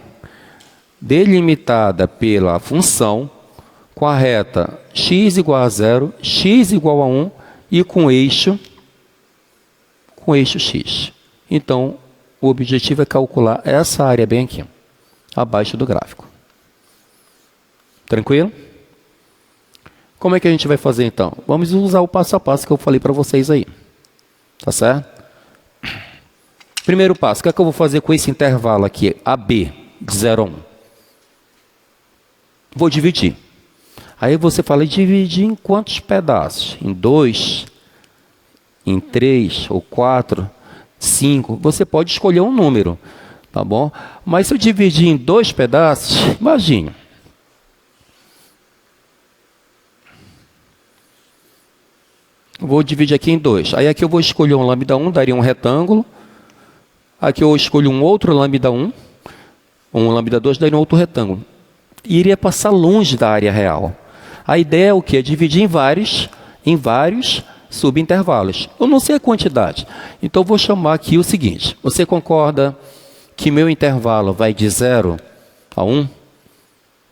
delimitada pela função com a reta x igual a 0, x igual a 1 e com eixo x. Então, o objetivo é calcular essa área bem aqui, abaixo do gráfico. Tranquilo? Como é que a gente vai fazer então? Vamos usar o passo a passo que eu falei para vocês aí. Tá certo? Primeiro passo, o que é que eu vou fazer com esse intervalo aqui, AB, de 0 a 1? Vou dividir. Aí você fala, dividir em quantos pedaços? Em 2, em 3 ou 4, 5. Você pode escolher um número, tá bom? Mas se eu dividir em 2 pedaços, imagine. Vou dividir aqui em 2. Aí aqui eu vou escolher um lambda 1, daria um retângulo. Aqui eu escolho um outro lambda 1, um lambda 2, daria um outro retângulo. E iria passar longe da área real. A ideia é o quê? Dividir em vários subintervalos. Eu não sei a quantidade. Então eu vou chamar aqui o seguinte. Você concorda que meu intervalo vai de 0 a 1?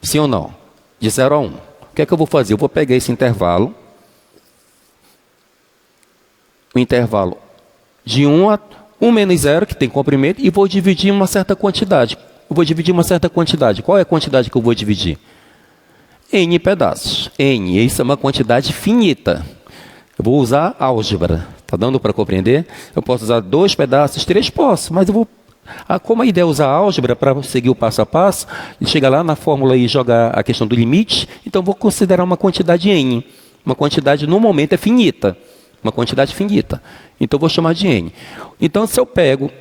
Sim ou não? De 0 a 1. O que é que eu vou fazer? Eu vou pegar esse intervalo. O intervalo 1 De 1 a 1 menos 0, que tem comprimento, e vou dividir uma certa quantidade. Eu vou dividir uma certa quantidade. Qual é a quantidade que eu vou dividir? N pedaços. N, isso é uma quantidade finita. Eu vou usar álgebra. Está dando para compreender? Eu posso usar 2 pedaços, 3 posso, mas eu vou... como a ideia é usar álgebra para seguir o passo a passo, e chegar lá na fórmula e jogar a questão do limite, então eu vou considerar uma quantidade N. Uma quantidade, no momento, é finita. Uma quantidade finita. Então, eu vou chamar de N. Então, se eu pego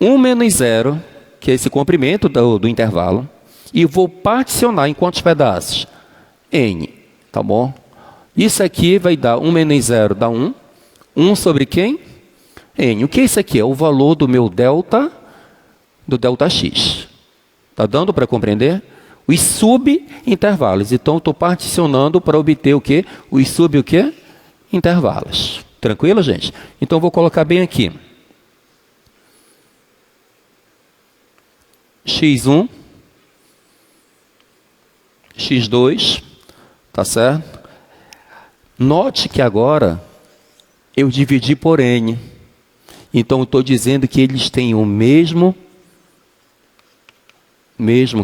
1 menos 0, que é esse comprimento do intervalo, e vou particionar em quantos pedaços? N. Tá bom? Isso aqui vai dar 1 menos 0 dá 1. 1 sobre quem? N. O que é isso aqui? É o valor do meu delta, do delta x. Está dando para compreender? Os subintervalos. Então, estou particionando para obter o quê? Os sub o quê? Intervalos. Tranquilo, gente? Então, vou colocar bem aqui. x1, x2, tá certo? Note que agora eu dividi por n. Então, eu estou dizendo que eles têm o mesmo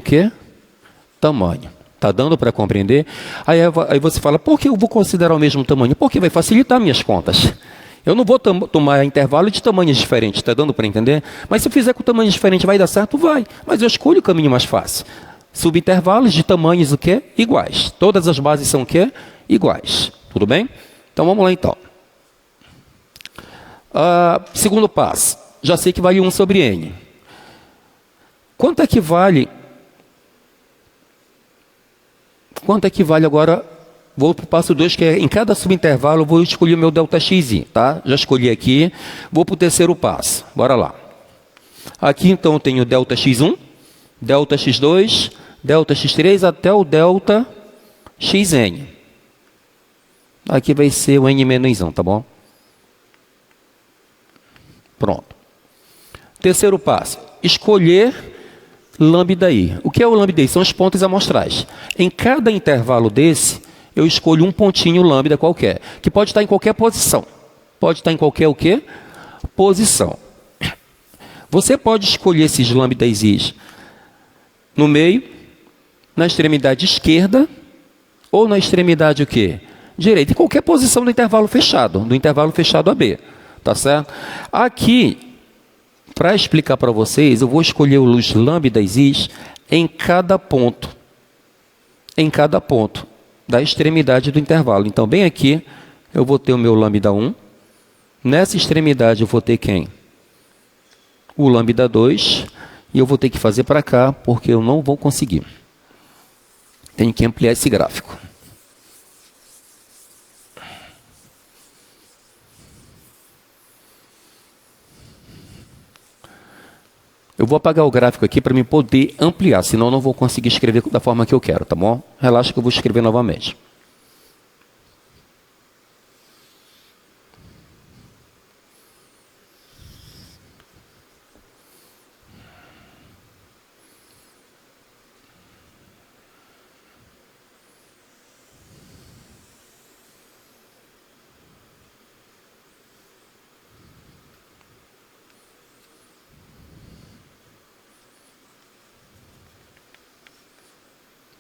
quê? Tamanho. Está dando para compreender? Aí você fala, por que eu vou considerar o mesmo tamanho? Porque vai facilitar minhas contas. Eu não vou tomar intervalo de tamanhos diferentes, está dando para entender? Mas se eu fizer com tamanhos diferentes, vai dar certo? Vai. Mas eu escolho o caminho mais fácil. Subintervalos de tamanhos o quê? Iguais. Todas as bases são o quê? Iguais. Tudo bem? Então, vamos lá então. Segundo passo. Já sei que vale 1 sobre n. Quanto é que vale... Quanto é que vale agora? Vou para o passo 2, que é em cada subintervalo eu vou escolher o meu ΔX, tá? Já escolhi aqui. Vou para o terceiro passo. Bora lá. Aqui então eu tenho ΔX1, ΔX2, ΔX3 até o ΔXN. Aqui vai ser o n menos 1, tá bom? Pronto. Terceiro passo. Escolher lambda i. O que é o lambda i? São os pontos amostrais. Em cada intervalo desse, eu escolho um pontinho lambda qualquer, que pode estar em qualquer posição. Pode estar em qualquer o quê? Posição. Você pode escolher esses lambdas i no meio, na extremidade esquerda, ou na extremidade o quê? Direita. Em qualquer posição do intervalo fechado AB. Tá certo? Aqui, para explicar para vocês, eu vou escolher os lambdas i em cada ponto. Em cada ponto da extremidade do intervalo. Então, bem aqui, eu vou ter o meu lambda 1. Nessa extremidade, eu vou ter quem? O lambda 2. E eu vou ter que fazer para cá, porque eu não vou conseguir. Tenho que ampliar esse gráfico. Eu vou apagar o gráfico aqui para me poder ampliar, senão eu não vou conseguir escrever da forma que eu quero, tá bom? Relaxa que eu vou escrever novamente.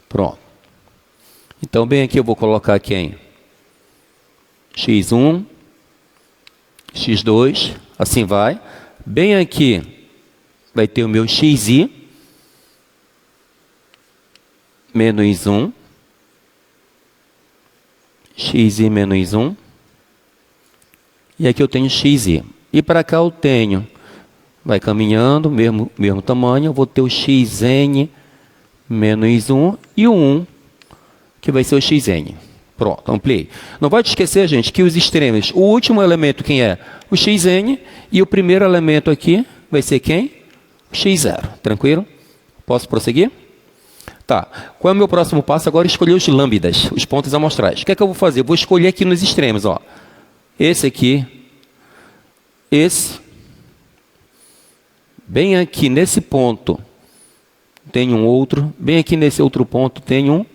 Pronto. Então, bem aqui eu vou colocar quem? x1, x2, assim vai. Bem aqui vai ter o meu xi menos 1, xi menos 1, e aqui eu tenho xi. E para cá eu tenho, vai caminhando, mesmo tamanho, eu vou ter o xn menos 1 e o 1, que vai ser o xn. Pronto, ampliei. Não pode esquecer, gente, que os extremos, o último elemento quem é? O xn, e o primeiro elemento aqui vai ser quem? O x0. Tranquilo? Posso prosseguir? Tá. Qual é o meu próximo passo? Agora escolher os lambdas, os pontos amostrais. O que é que eu vou fazer? Eu vou escolher aqui nos extremos, ó. Esse aqui, esse, bem aqui nesse ponto, tem um outro, bem aqui nesse outro ponto tem um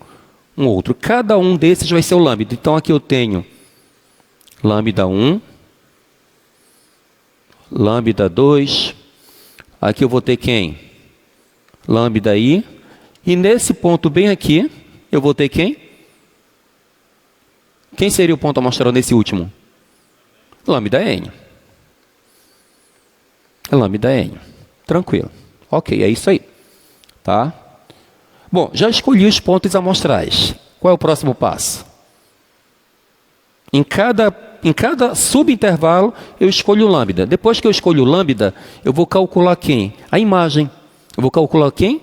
outro. Cada um desses vai ser o lambda. Então, aqui eu tenho lambda 1, lambda 2. Aqui eu vou ter quem? Lambda I. E nesse ponto bem aqui, eu vou ter quem? Quem seria o ponto amostral nesse último? Lambda N. Lambda N. Tranquilo. Ok, é isso aí. Tá? Bom, já escolhi os pontos amostrais. Qual é o próximo passo? Em cada subintervalo, eu escolho o lambda. Depois que eu escolho o lambda, eu vou calcular quem? A imagem. Eu vou calcular quem?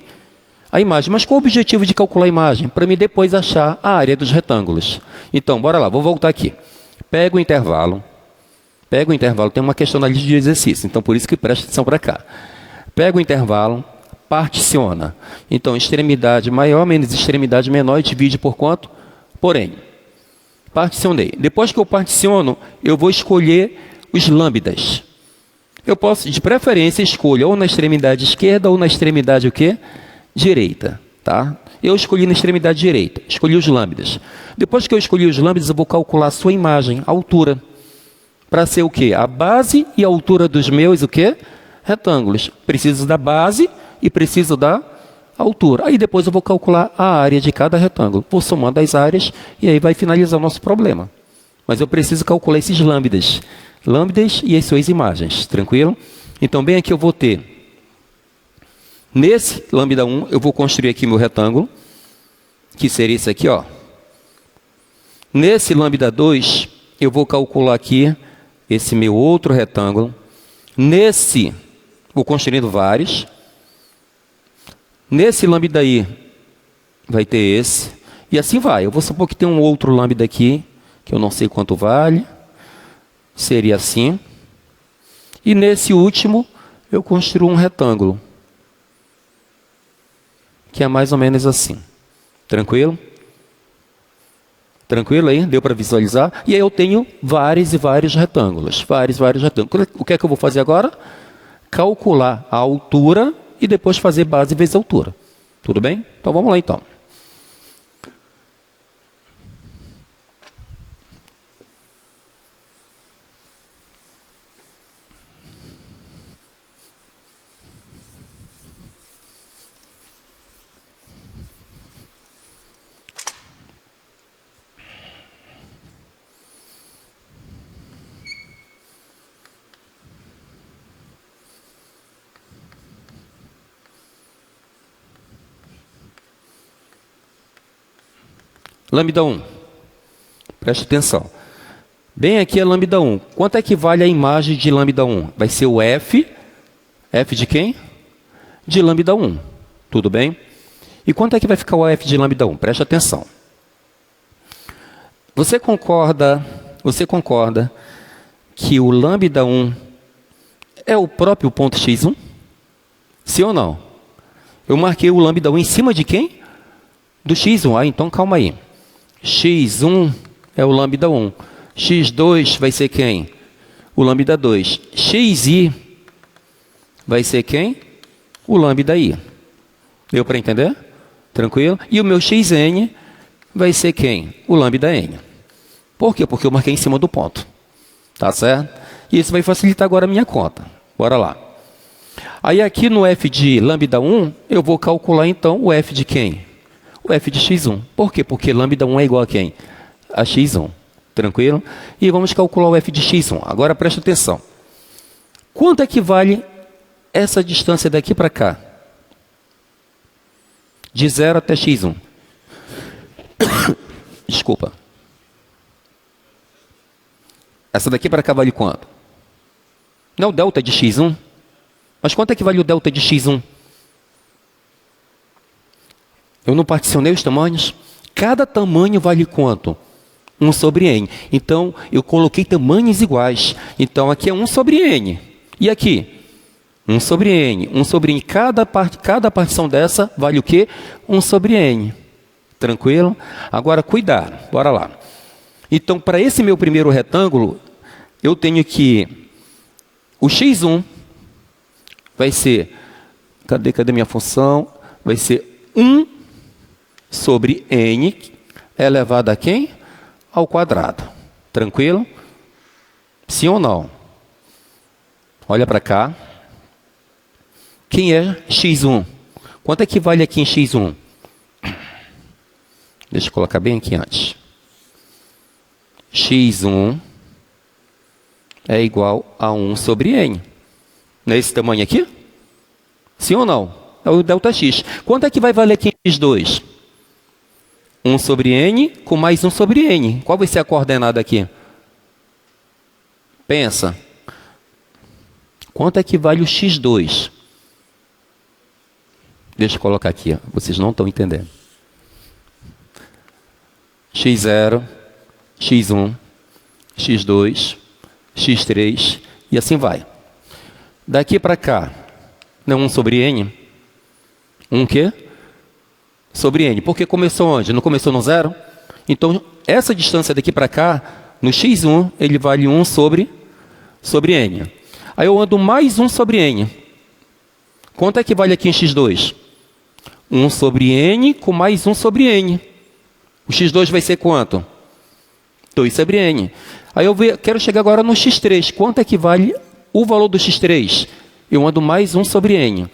A imagem. Mas qual o objetivo de calcular a imagem? Para mim depois achar a área dos retângulos. Então, bora lá, vou voltar aqui. Pego o intervalo, tem uma questão na lista de exercício, então por isso que presta atenção para cá. Pego o intervalo, particiona. Então, extremidade maior menos extremidade menor, e divide por quanto? Por N. Particionei. Depois que eu particiono, eu vou escolher os lambdas. Eu posso, de preferência, escolher ou na extremidade esquerda ou na extremidade o quê? Direita. Tá? Eu escolhi na extremidade direita. Escolhi os lambdas. Depois que eu escolhi os lambdas, eu vou calcular a sua imagem, a altura. Para ser o quê? A base e a altura dos meus o quê? Retângulos. Preciso da base e preciso da altura. Aí depois eu vou calcular a área de cada retângulo. Vou somando as áreas e aí vai finalizar o nosso problema. Mas eu preciso calcular esses lambdas. Lambdas e as suas imagens. Tranquilo? Então, bem aqui eu vou ter, nesse lambda 1, eu vou construir aqui meu retângulo, que seria esse aqui, ó. Nesse lambda 2, eu vou calcular aqui esse meu outro retângulo. Nesse, vou construindo vários. Nesse lambda I, vai ter esse. E assim vai. Eu vou supor que tem um outro lambda aqui, que eu não sei quanto vale. Seria assim. E nesse último, eu construo um retângulo, que é mais ou menos assim. Tranquilo? Tranquilo aí? Deu para visualizar? E aí eu tenho vários e vários retângulos. Vários retângulos. O que é que eu vou fazer agora? Calcular a altura e depois fazer base vezes altura. Tudo bem? Então vamos lá então. Lambda 1. Preste atenção. Bem aqui é lambda 1. Quanto é que vale a imagem de lambda 1? Vai ser o F. F de quem? De lambda 1. Tudo bem? E quanto é que vai ficar o F de lambda 1? Preste atenção. Você concorda que o lambda 1 é o próprio ponto x1? Sim ou não? Eu marquei o lambda 1 em cima de quem? Do x1. Ah, então calma aí. x1 é o lambda 1. x2 vai ser quem? O lambda 2. xi vai ser quem? O lambda i. Deu para entender? Tranquilo? E o meu xn vai ser quem? O lambda n. Por quê? Porque eu marquei em cima do ponto. Tá certo? E isso vai facilitar agora a minha conta. Bora lá. Aí aqui no f de lambda 1, eu vou calcular então o f de quem? O f de x1. Por quê? Porque lambda 1 é igual a quem? A x1. Tranquilo? E vamos calcular o f de x1. Agora presta atenção. Quanto é que vale essa distância daqui para cá? De 0 até x1. Desculpa. Essa daqui para cá vale quanto? Não é o delta de x1? Mas quanto é que vale o delta de x1? Eu não particionei os tamanhos? Cada tamanho vale quanto? 1 sobre n. Então, eu coloquei tamanhos iguais. Então, aqui é 1 sobre n. E aqui? 1 sobre n. 1 sobre n. Cada partição dessa vale o quê? 1 sobre n. Tranquilo? Agora, cuidado. Bora lá. Então, para esse meu primeiro retângulo, eu tenho que... O x1 vai ser... Cadê minha função? Vai ser 1 sobre n elevado a quem? Ao quadrado. Tranquilo? Sim ou não? Olha para cá. Quem é x1? Quanto é que vale aqui em x1? Deixa eu colocar bem aqui antes. x1 é igual a 1 sobre n. Não é esse tamanho aqui? Sim ou não? É o ΔX. Quanto é que vai valer aqui em x2? 1 sobre n com mais 1 sobre n. Qual vai ser a coordenada aqui? Pensa. Quanto é que vale o x2? Deixa eu colocar aqui. Vocês não estão entendendo. x0, x1, x2, x3 e assim vai. Daqui para cá, não 1 sobre n? 1 quê? Sobre n. Porque começou onde? Não começou no zero? Então, essa distância daqui para cá, no x1, ele vale 1 sobre n. Aí eu ando mais 1 sobre n. Quanto é que vale aqui em x2? 1 sobre n com mais 1 sobre n. O x2 vai ser quanto? 2 sobre n. Aí eu quero chegar agora no x3. Quanto é que vale o valor do x3? Eu ando mais 1 sobre n.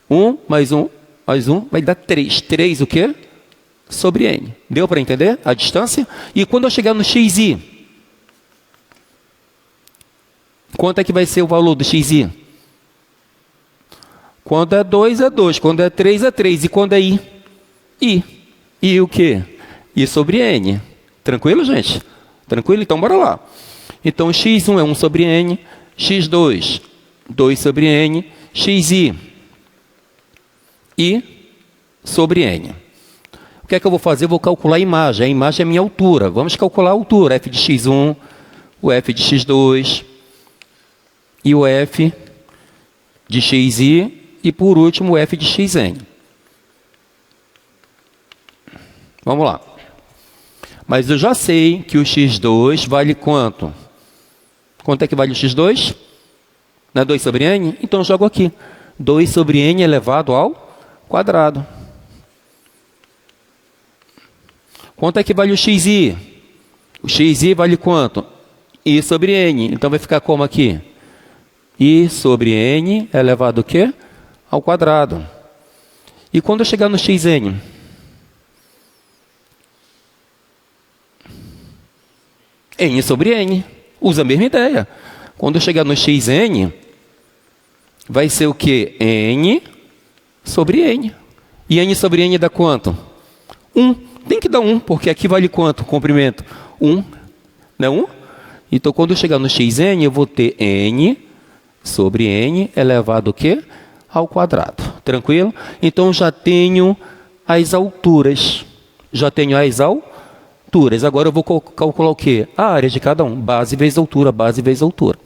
1 mais 1 mais 1 vai dar 3. 3 o quê? Sobre n. Deu para entender a distância? E quando eu chegar no xi? Quanto é que vai ser o valor do xi? Quando é 2, é 2. Quando é 3, é 3. E quando é i? I. I o quê? I sobre n. Tranquilo, gente? Tranquilo? Então, bora lá. Então, x1 é 1 sobre n. x2, 2 sobre n. xi, i sobre n. O que é que eu vou fazer? Eu vou calcular a imagem. A imagem é a minha altura. Vamos calcular a altura. F de x1, o F de x2 e o F de xi e, por último, o F de xn. Vamos lá. Mas eu já sei que o x2 vale quanto? Quanto é que vale o x2? Não é 2 sobre n? Então eu jogo aqui. 2 sobre n elevado ao quadrado. Quanto é que vale o xi? O xi vale quanto? I sobre n. Então vai ficar como aqui? I sobre n elevado ao quê? Ao quadrado. E quando eu chegar no xn? N sobre n. Usa a mesma ideia. Quando eu chegar no xn, vai ser o quê? N sobre n. E n sobre n dá quanto? 1. Tem que dar 1, porque aqui vale quanto? O comprimento? 1. Não é 1? Então, quando eu chegar no xn, eu vou ter n sobre n elevado ao quê? Ao quadrado. Tranquilo? Então, já tenho as alturas. Já tenho as alturas. Agora eu vou calcular o quê? A área de cada um. Base vezes altura, base vezes altura.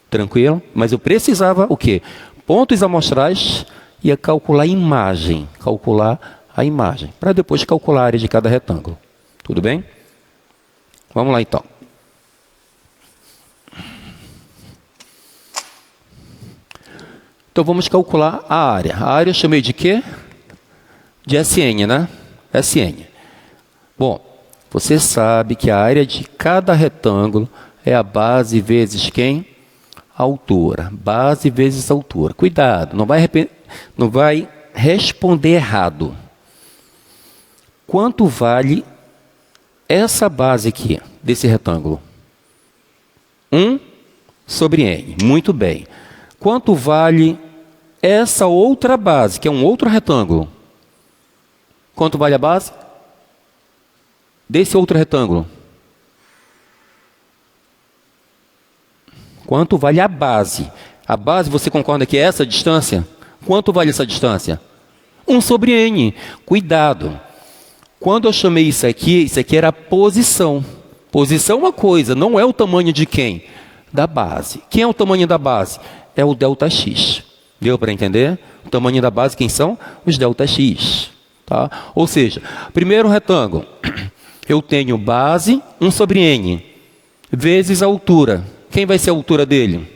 Tranquilo? Mas eu precisava o quê? Pontos amostrais e calcular a imagem. Calcular a imagem. Para depois calcular a área de cada retângulo. Tudo bem? Vamos lá então. Então vamos calcular a área. A área eu chamei de quê? De SN, né? SN. Bom, você sabe que a área de cada retângulo é a base vezes quem? A altura. Base vezes altura. Cuidado, não vai responder errado. Quanto vale essa base aqui, desse retângulo? 1 sobre n. Muito bem. Quanto vale essa outra base, que é um outro retângulo? Quanto vale a base desse outro retângulo? Quanto vale a base? A base, você concorda que é essa distância? Quanto vale essa distância? 1 sobre n. Cuidado. Quando eu chamei isso aqui era a posição. Posição é uma coisa, não é o tamanho de quem? Da base. Quem é o tamanho da base? É o ΔX. Deu para entender? O tamanho da base, quem são? Os ΔX. Tá? Ou seja, primeiro retângulo, eu tenho base 1 sobre n, vezes a altura. Quem vai ser a altura dele?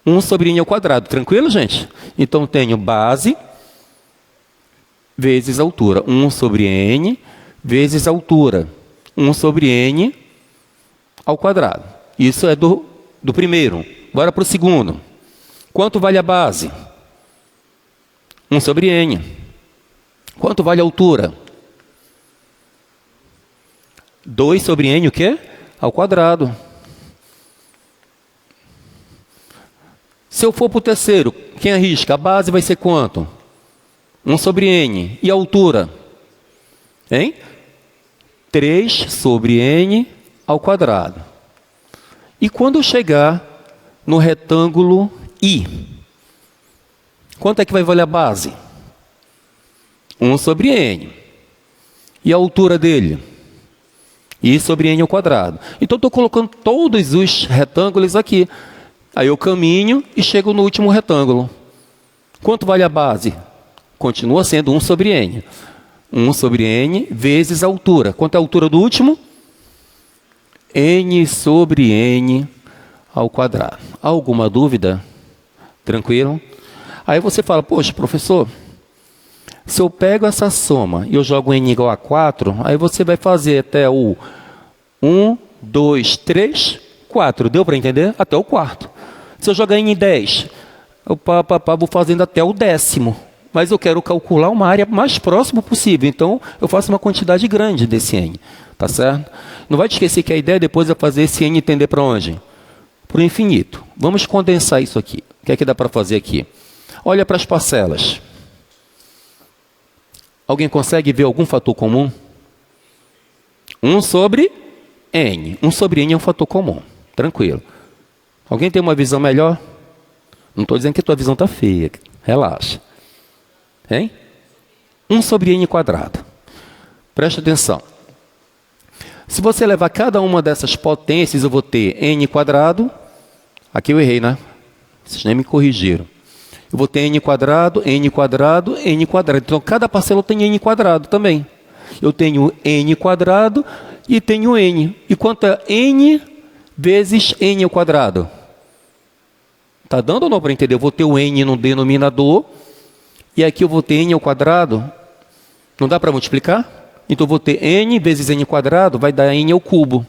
1 sobre n ao quadrado. Tranquilo, gente? Então, tenho base vezes a altura. 1 sobre n vezes a altura. 1 sobre n ao quadrado. Isso é do primeiro. Bora para o segundo. Quanto vale a base? 1 sobre n. Quanto vale a altura? 2 sobre n o quê? Ao quadrado. Se eu for para o terceiro, quem arrisca? A base vai ser quanto? 1 sobre n. E a altura? Hein? 3 sobre n ao quadrado. E quando eu chegar no retângulo I, quanto é que vai valer a base? 1 sobre n. E a altura dele? I sobre n ao quadrado. Então, estou colocando todos os retângulos aqui. Aí eu caminho e chego no último retângulo. Quanto vale a base? Continua sendo 1 sobre n. 1 sobre n vezes a altura. Quanto é a altura do último? N sobre n ao quadrado. Alguma dúvida? Tranquilo? Aí você fala, poxa, professor, se eu pego essa soma e eu jogo n igual a 4, aí você vai fazer até o 1, 2, 3, 4. Deu para entender? Até o quarto. Se eu jogar n em 10, eu vou fazendo até o 10º. Mas eu quero calcular uma área mais próxima possível. Então, eu faço uma quantidade grande desse n. Tá certo? Não vai te esquecer que a ideia depois é fazer esse n tender para onde? Para o infinito. Vamos condensar isso aqui. O que é que dá para fazer aqui? Olha para as parcelas. Alguém consegue ver algum fator comum? 1 sobre n. 1 sobre n é um fator comum. Tranquilo. Alguém tem uma visão melhor? Não estou dizendo que a tua visão está feia. Relaxa. Hein? 1 sobre n quadrado. Presta atenção. Se você levar cada uma dessas potências, eu vou ter n quadrado. Aqui eu errei, né? Vocês nem me corrigiram. Eu vou ter n quadrado, n quadrado, n quadrado. Então, cada parcela tem n quadrado também. Eu tenho n quadrado e tenho n. E quanto é n vezes n ao quadrado? Está dando ou não para entender? Eu vou ter o n no denominador. E aqui eu vou ter n ao quadrado. Não dá para multiplicar? Então, eu vou ter n vezes n quadrado, vai dar n ao cubo.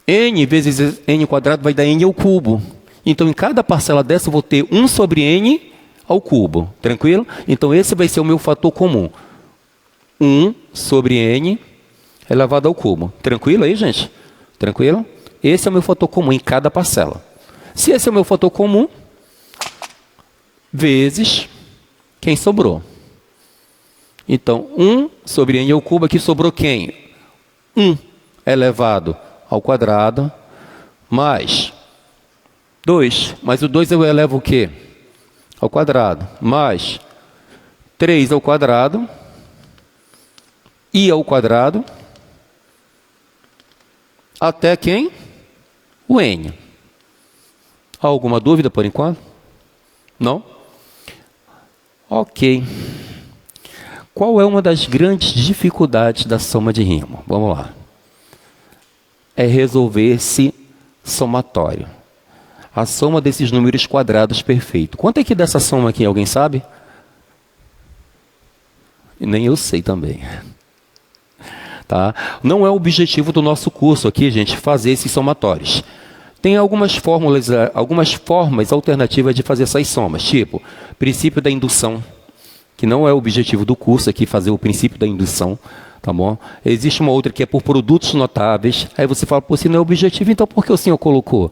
N vezes n quadrado vai dar n ao cubo. Então, em cada parcela dessa, eu vou ter 1 sobre n ao cubo. Tranquilo? Então, esse vai ser o meu fator comum. 1 sobre n elevado ao cubo. Tranquilo aí, gente? Tranquilo? Esse é o meu fator comum em cada parcela. Se esse é o meu fator comum, vezes quem sobrou. Então, 1 sobre n ao cubo, aqui sobrou quem? 1 elevado ao quadrado, mais 2. Mas o 2 eu elevo o quê? Ao quadrado. Mais 3 ao quadrado, i ao quadrado, até quem? O n. Há alguma dúvida por enquanto? Não? Ok. Qual é uma das grandes dificuldades da soma de rima? Vamos lá. É resolver esse somatório. A soma desses números quadrados perfeito. Quanto é que dessa soma aqui, alguém sabe? Nem eu sei também. Tá? Não é o objetivo do nosso curso aqui, gente, fazer esses somatórios. Tem algumas formas alternativas de fazer essas somas, tipo, princípio da indução, que não é o objetivo do curso aqui, fazer o princípio da indução, tá bom? Existe uma outra que é por produtos notáveis, aí você fala, pô, se não é o objetivo, então por que o senhor colocou?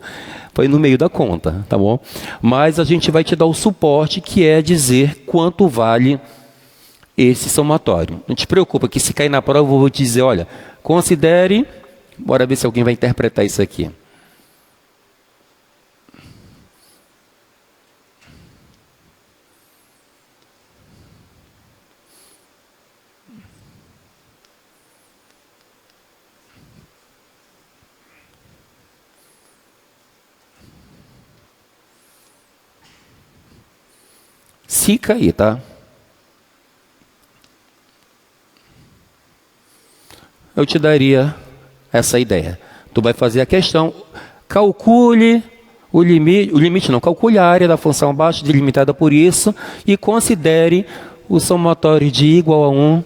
Foi no meio da conta, tá bom? Mas a gente vai te dar o suporte, que é dizer quanto vale esse somatório. Não te preocupa que se cair na prova eu vou te dizer, olha, considere, bora ver se alguém vai interpretar isso aqui. Se cair, tá? Eu te daria essa ideia. Tu vai fazer a questão, calcule o limite não, calcule a área da função abaixo delimitada por isso e considere o somatório de I igual a 1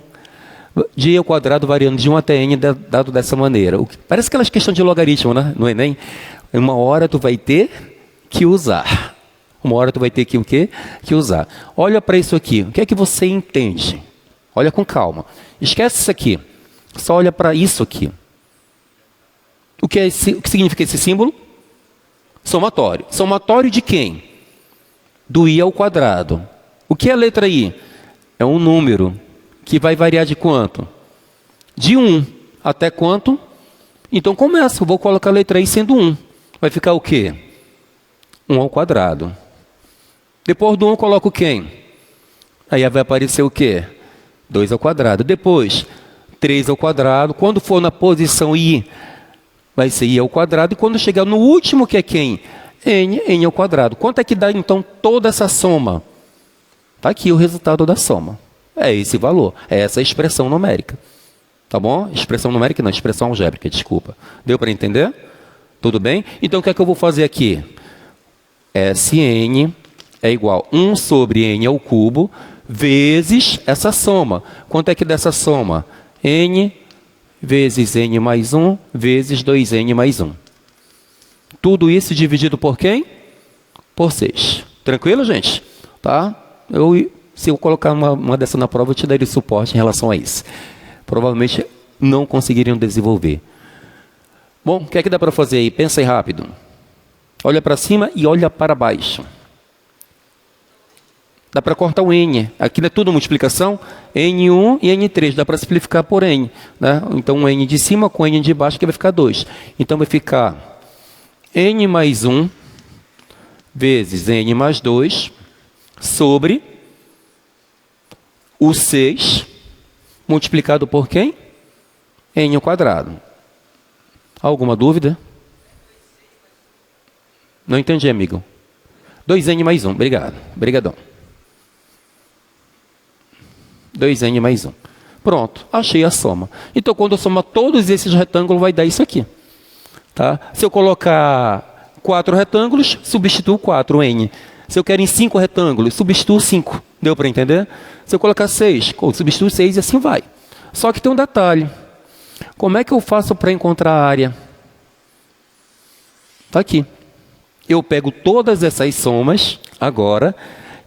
de I ao quadrado variando de 1 até N dado dessa maneira. Parece aquelas questões de logaritmo, né? No Enem. Em uma hora tu vai ter que usar. Uma hora tu vai ter que o quê? Que usar. Olha para isso aqui. O que é que você entende? Olha com calma. Esquece isso aqui. Só olha para isso aqui. O que significa esse símbolo? Somatório. Somatório de quem? Do i ao quadrado. O que é a letra i? É um número que vai variar de quanto? De 1 até quanto? Então começa. Eu vou colocar a letra i sendo 1. Vai ficar o quê? 1 ao quadrado. Depois do 1 eu coloco quem? Aí vai aparecer o quê? 2 ao quadrado. Depois, 3 ao quadrado. Quando for na posição i, vai ser i ao quadrado. E quando chegar no último, que é quem? N ao quadrado. Quanto é que dá, então, toda essa soma? Está aqui o resultado da soma. É esse valor. É essa expressão numérica. Tá bom? Expressão numérica não, expressão algébrica, desculpa. Deu para entender? Tudo bem? Então, o que é que eu vou fazer aqui? Sn é igual a 1 sobre n ao cubo vezes essa soma. Quanto é que dessa soma? N vezes n mais 1 vezes 2n mais 1. Tudo isso dividido por quem? Por 6. Tranquilo, gente? Tá? Se eu colocar uma dessa na prova, eu te daria suporte em relação a isso. Provavelmente não conseguiriam desenvolver. Bom, o que é que dá para fazer aí? Pensa aí rápido. Olha para cima e olha para baixo. Dá para cortar o n. Aqui não é tudo multiplicação? N1 e N3. Dá para simplificar por n. Né? Então, o n de cima com n de baixo, que vai ficar 2. Então, vai ficar n mais 1 vezes n mais 2 sobre o 6 multiplicado por quem? N ao quadrado. Alguma dúvida? Não entendi, amigo. 2n mais 1. Obrigado. Obrigadão. 2n mais 1. Pronto, achei a soma. Então, quando eu somar todos esses retângulos, vai dar isso aqui. Tá? Se eu colocar 4 retângulos, substituo 4n. Se eu quero em 5 retângulos, substituo 5. Deu para entender? Se eu colocar 6, substituo 6 e assim vai. Só que tem um detalhe. Como é que eu faço para encontrar a área? Está aqui. Eu pego todas essas somas agora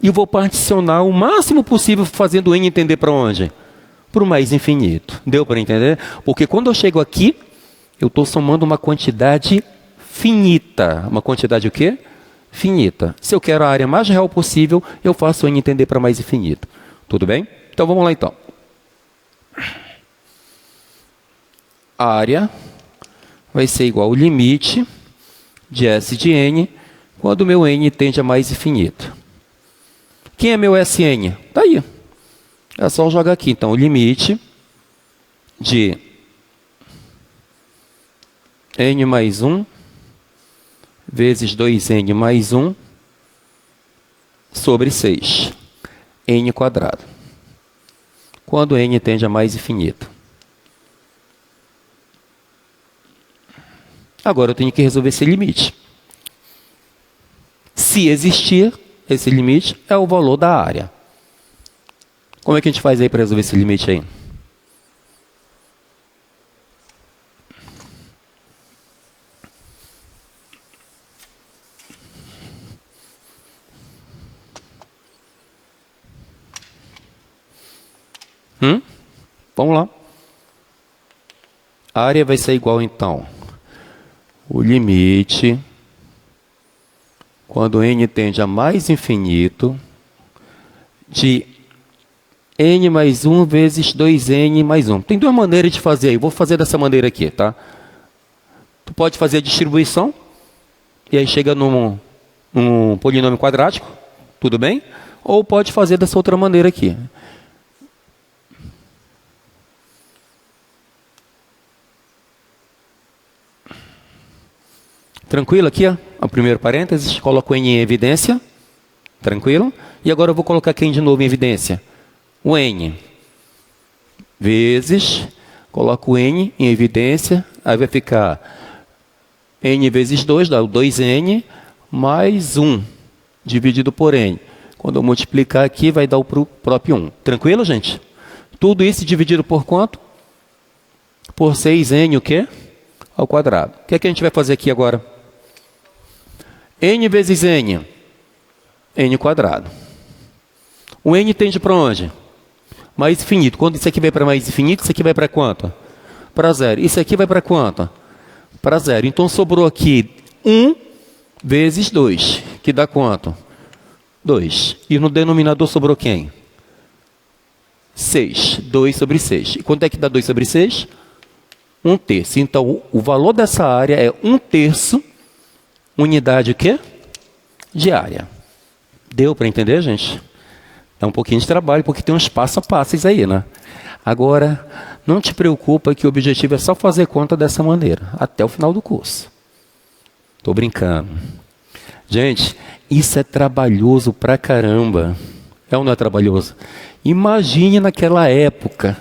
e vou particionar o máximo possível, fazendo n entender para onde? Para o mais infinito. Deu para entender? Porque quando eu chego aqui, eu estou somando uma quantidade finita. Uma quantidade o quê? Finita. Se eu quero a área mais real possível, eu faço n entender para mais infinito. Tudo bem? Então vamos lá então. A área vai ser igual ao limite de S de n, quando o meu n tende a mais infinito. Quem é meu Sn? Está aí. É só jogar aqui. Então, o limite de n mais 1 vezes 2n mais 1 sobre 6. N quadrado. Quando n tende a mais infinito. Agora eu tenho que resolver esse limite. Se existir, esse limite é o valor da área. Como é que a gente faz aí para resolver esse limite aí? Vamos lá. A área vai ser igual, então, o limite, quando n tende a mais infinito, de n mais 1 vezes 2n mais 1. Tem duas maneiras de fazer aí. Vou fazer dessa maneira aqui, tá? Tu pode fazer a distribuição, e aí chega num polinômio quadrático, tudo bem? Ou pode fazer dessa outra maneira aqui. Tranquilo aqui, ó? O primeiro parênteses, coloco n em evidência. Tranquilo? E agora eu vou colocar quem de novo em evidência? O n. Vezes, coloco o n em evidência, aí vai ficar n vezes 2, dá o 2n, mais 1, dividido por n. Quando eu multiplicar aqui, vai dar o próprio 1. Tranquilo, gente? Tudo isso dividido por quanto? Por 6n, o quê? Ao quadrado. O que é que a gente vai fazer aqui agora? N vezes N. N quadrado. O N tende para onde? Mais infinito. Quando isso aqui vai para mais infinito, isso aqui vai para quanto? Para zero. Isso aqui vai para quanto? Para zero. Então sobrou aqui 1 vezes 2, que dá quanto? 2. E no denominador sobrou quem? 6. 2 sobre 6. E quanto é que dá 2 sobre 6? 1/3. Então, o valor dessa área é 1/3 unidade o quê? De área. Deu para entender, gente? É um pouquinho de trabalho, porque tem uns passo a passos aí, né? Agora, não te preocupa que o objetivo é só fazer conta dessa maneira, até o final do curso. Tô brincando. Gente, isso é trabalhoso pra caramba. É ou não é trabalhoso? Imagine naquela época,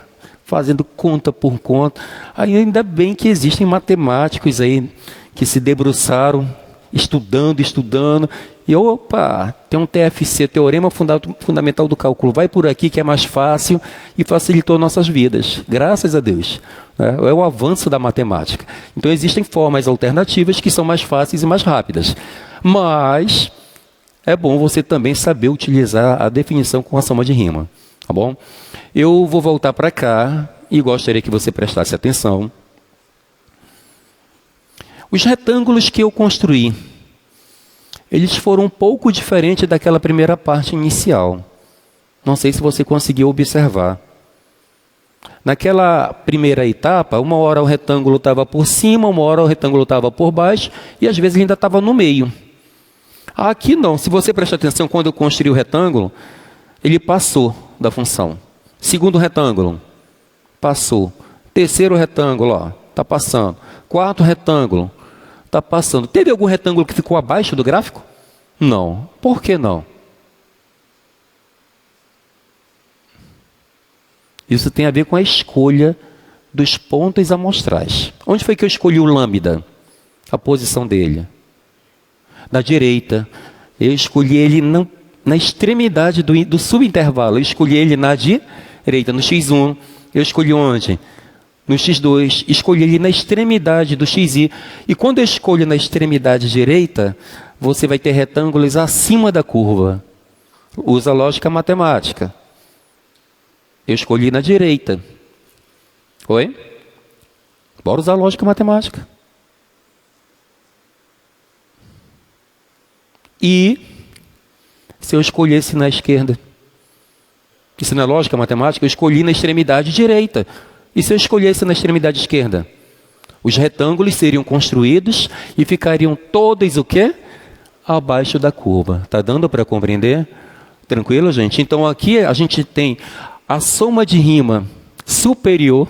fazendo conta por conta. Aí ainda bem que existem matemáticos aí que se debruçaram, estudando. E opa, tem um TFC, Teorema Fundamental do Cálculo. Vai por aqui que é mais fácil e facilitou nossas vidas. Graças a Deus. É o avanço da matemática. Então existem formas alternativas que são mais fáceis e mais rápidas. Mas é bom você também saber utilizar a definição com a soma de rima. Tá bom? Eu vou voltar para cá e gostaria que você prestasse atenção. Os retângulos que eu construí, eles foram um pouco diferentes daquela primeira parte inicial. Não sei se você conseguiu observar. Naquela primeira etapa, uma hora o retângulo estava por cima, uma hora o retângulo estava por baixo e às vezes ele ainda estava no meio. Aqui não. Se você prestar atenção, quando eu construí o retângulo, ele passou da função. Segundo retângulo, passou. Terceiro retângulo, ó, está passando. Quarto retângulo, está passando. Teve algum retângulo que ficou abaixo do gráfico? Não. Por que não? Isso tem a ver com a escolha dos pontos amostrais. Onde foi que eu escolhi o lambda? A posição dele. Na direita. Eu escolhi ele na extremidade do subintervalo. Eu escolhi ele na direita, no x1. Eu escolhi onde? No x2. Escolhi ele na extremidade do xi. E quando eu escolho na extremidade direita, você vai ter retângulos acima da curva. Usa a lógica matemática. Eu escolhi na direita. Oi? Bora usar a lógica matemática. E se eu escolhesse na esquerda? Isso não é lógica matemática? Eu escolhi na extremidade direita. E se eu escolhesse na extremidade esquerda? Os retângulos seriam construídos e ficariam todos o quê? Abaixo da curva. Está dando para compreender? Tranquilo, gente? Então aqui a gente tem a soma de rima superior,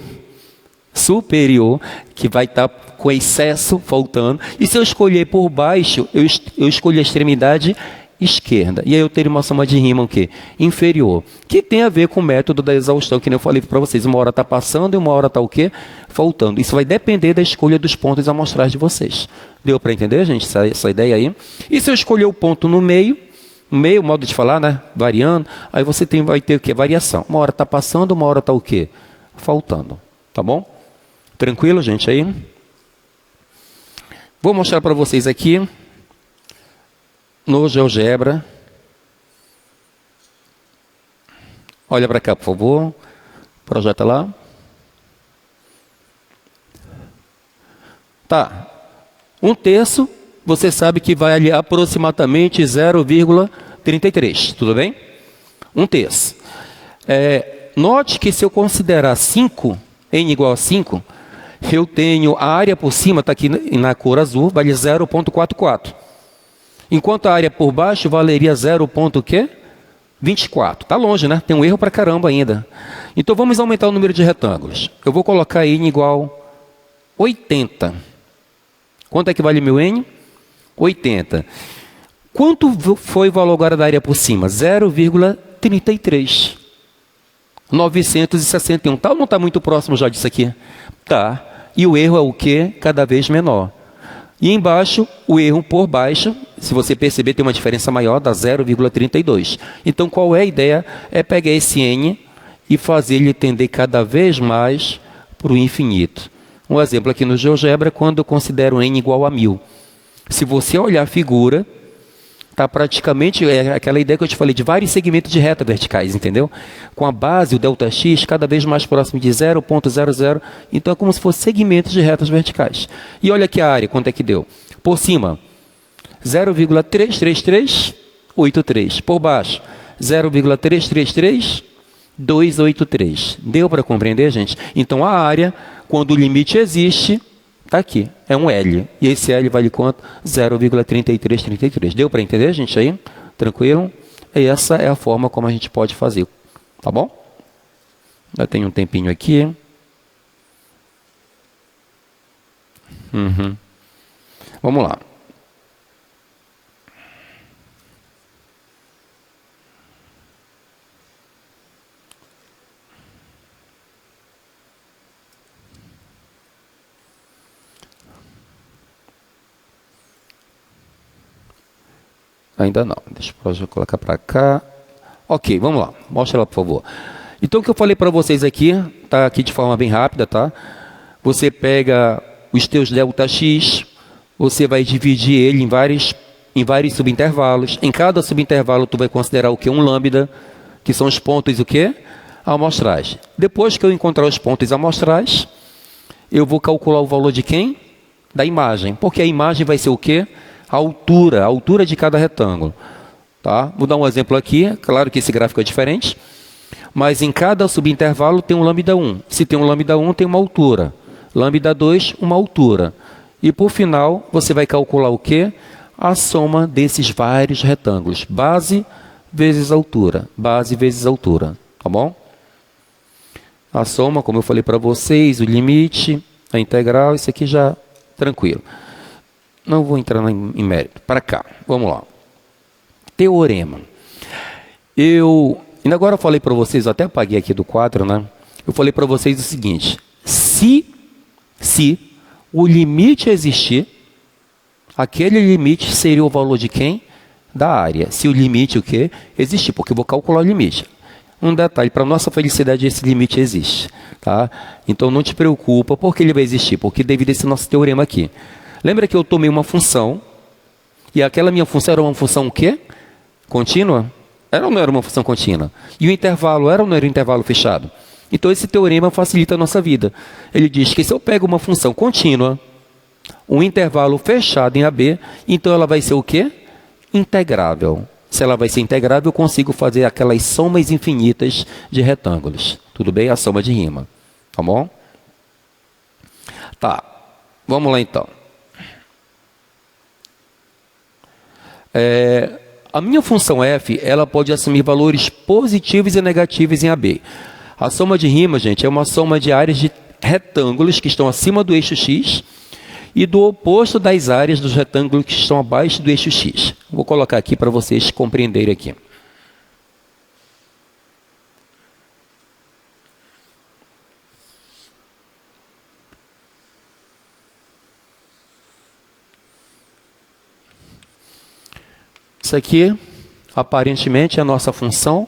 que vai estar com excesso faltando. E se eu escolher por baixo, eu escolho a extremidade esquerda. E aí eu teria uma soma de rima o quê? Inferior. Que tem a ver com o método da exaustão, que nem eu falei para vocês. Uma hora está passando e uma hora está o quê? Faltando. Isso vai depender da escolha dos pontos amostrais de vocês. Deu para entender, gente, essa ideia aí? E se eu escolher o ponto no meio, modo de falar, né? Variando, aí você vai ter o quê? Variação. Uma hora está passando, uma hora está o quê? Faltando. Tá bom? Tranquilo, gente, aí? Vou mostrar para vocês aqui no GeoGebra. Olha para cá, por favor. Projeta lá. Tá. 1/3, você sabe que vai ali aproximadamente 0,33. Tudo bem? 1/3. Note que se eu considerar 5, n igual a 5, eu tenho a área por cima, está aqui na cor azul, vale 0,44. Enquanto a área por baixo valeria 0,24. Está longe, né? Tem um erro para caramba ainda. Então vamos aumentar o número de retângulos. Eu vou colocar n igual a 80. Quanto é que vale meu n? 80. Quanto foi o valor agora da área por cima? 0,33. 961. Tá ou não está muito próximo já disso aqui? Tá. E o erro é o quê? Cada vez menor. E embaixo, o erro por baixo, se você perceber, tem uma diferença maior, dá 0,32. Então, qual é a ideia? É pegar esse n e fazer ele tender cada vez mais para o infinito. Um exemplo aqui no GeoGebra, quando eu considero n igual a 1000. Se você olhar a figura, está praticamente, é aquela ideia que eu te falei, de vários segmentos de reta verticais, entendeu? Com a base, o ΔX, cada vez mais próximo de 0,00. Então é como se fosse segmentos de retas verticais. E olha aqui a área, quanto é que deu? Por cima, 0,33383. Por baixo, 0,333,283. Deu para compreender, gente? Então, a área, quando o limite existe, está aqui. É um L. E esse L vale quanto? 0,3333. Deu para entender, gente, aí? Tranquilo? E essa é a forma como a gente pode fazer. Tá bom? Já tem um tempinho aqui. Vamos lá. Ainda não. Deixa eu colocar para cá. Ok, vamos lá. Mostra ela, por favor. Então, o que eu falei para vocês aqui, tá aqui de forma bem rápida, tá? Você pega os teus ΔX, você vai dividir ele em vários subintervalos. Em cada subintervalo, tu vai considerar o que? Um lambda, que são os pontos o quê? Amostrais. Depois que eu encontrar os pontos amostrais, eu vou calcular o valor de quem? Da imagem. Porque a imagem vai ser o quê? A altura de cada retângulo. Tá? Vou dar um exemplo aqui. Claro que esse gráfico é diferente. Mas em cada subintervalo tem um lambda 1. Se tem um lambda 1, tem uma altura. Lambda 2, uma altura. E por final, você vai calcular o quê? A soma desses vários retângulos. Base vezes altura. Base vezes altura. Tá bom? A soma, como eu falei para vocês, o limite, a integral, isso aqui já tranquilo. Não vou entrar em mérito. Para cá, vamos lá. Teorema. Agora eu falei para vocês, eu até apaguei aqui do quadro, né? Eu falei para vocês o seguinte: se o limite existir, aquele limite seria o valor de quem? Da área. Se o limite o quê? Existir, porque eu vou calcular o limite. Um detalhe, para nossa felicidade esse limite existe, tá? Então não te preocupa, porque ele vai existir, porque devido a esse nosso teorema aqui. Lembra que eu tomei uma função, e aquela minha função era uma função o quê? Contínua? Era ou não era uma função contínua? E o intervalo era ou não era um intervalo fechado? Então esse teorema facilita a nossa vida. Ele diz que se eu pego uma função contínua, um intervalo fechado em AB, então ela vai ser o quê? Integrável. Se ela vai ser integrável, eu consigo fazer aquelas somas infinitas de retângulos. Tudo bem? A soma de rima. Tá bom? Tá. Vamos lá então. A minha função f, ela pode assumir valores positivos e negativos em AB. A soma de rima, gente, é uma soma de áreas de retângulos que estão acima do eixo x e do oposto das áreas dos retângulos que estão abaixo do eixo x. Vou colocar aqui para vocês compreenderem aqui. Isso aqui, aparentemente, é a nossa função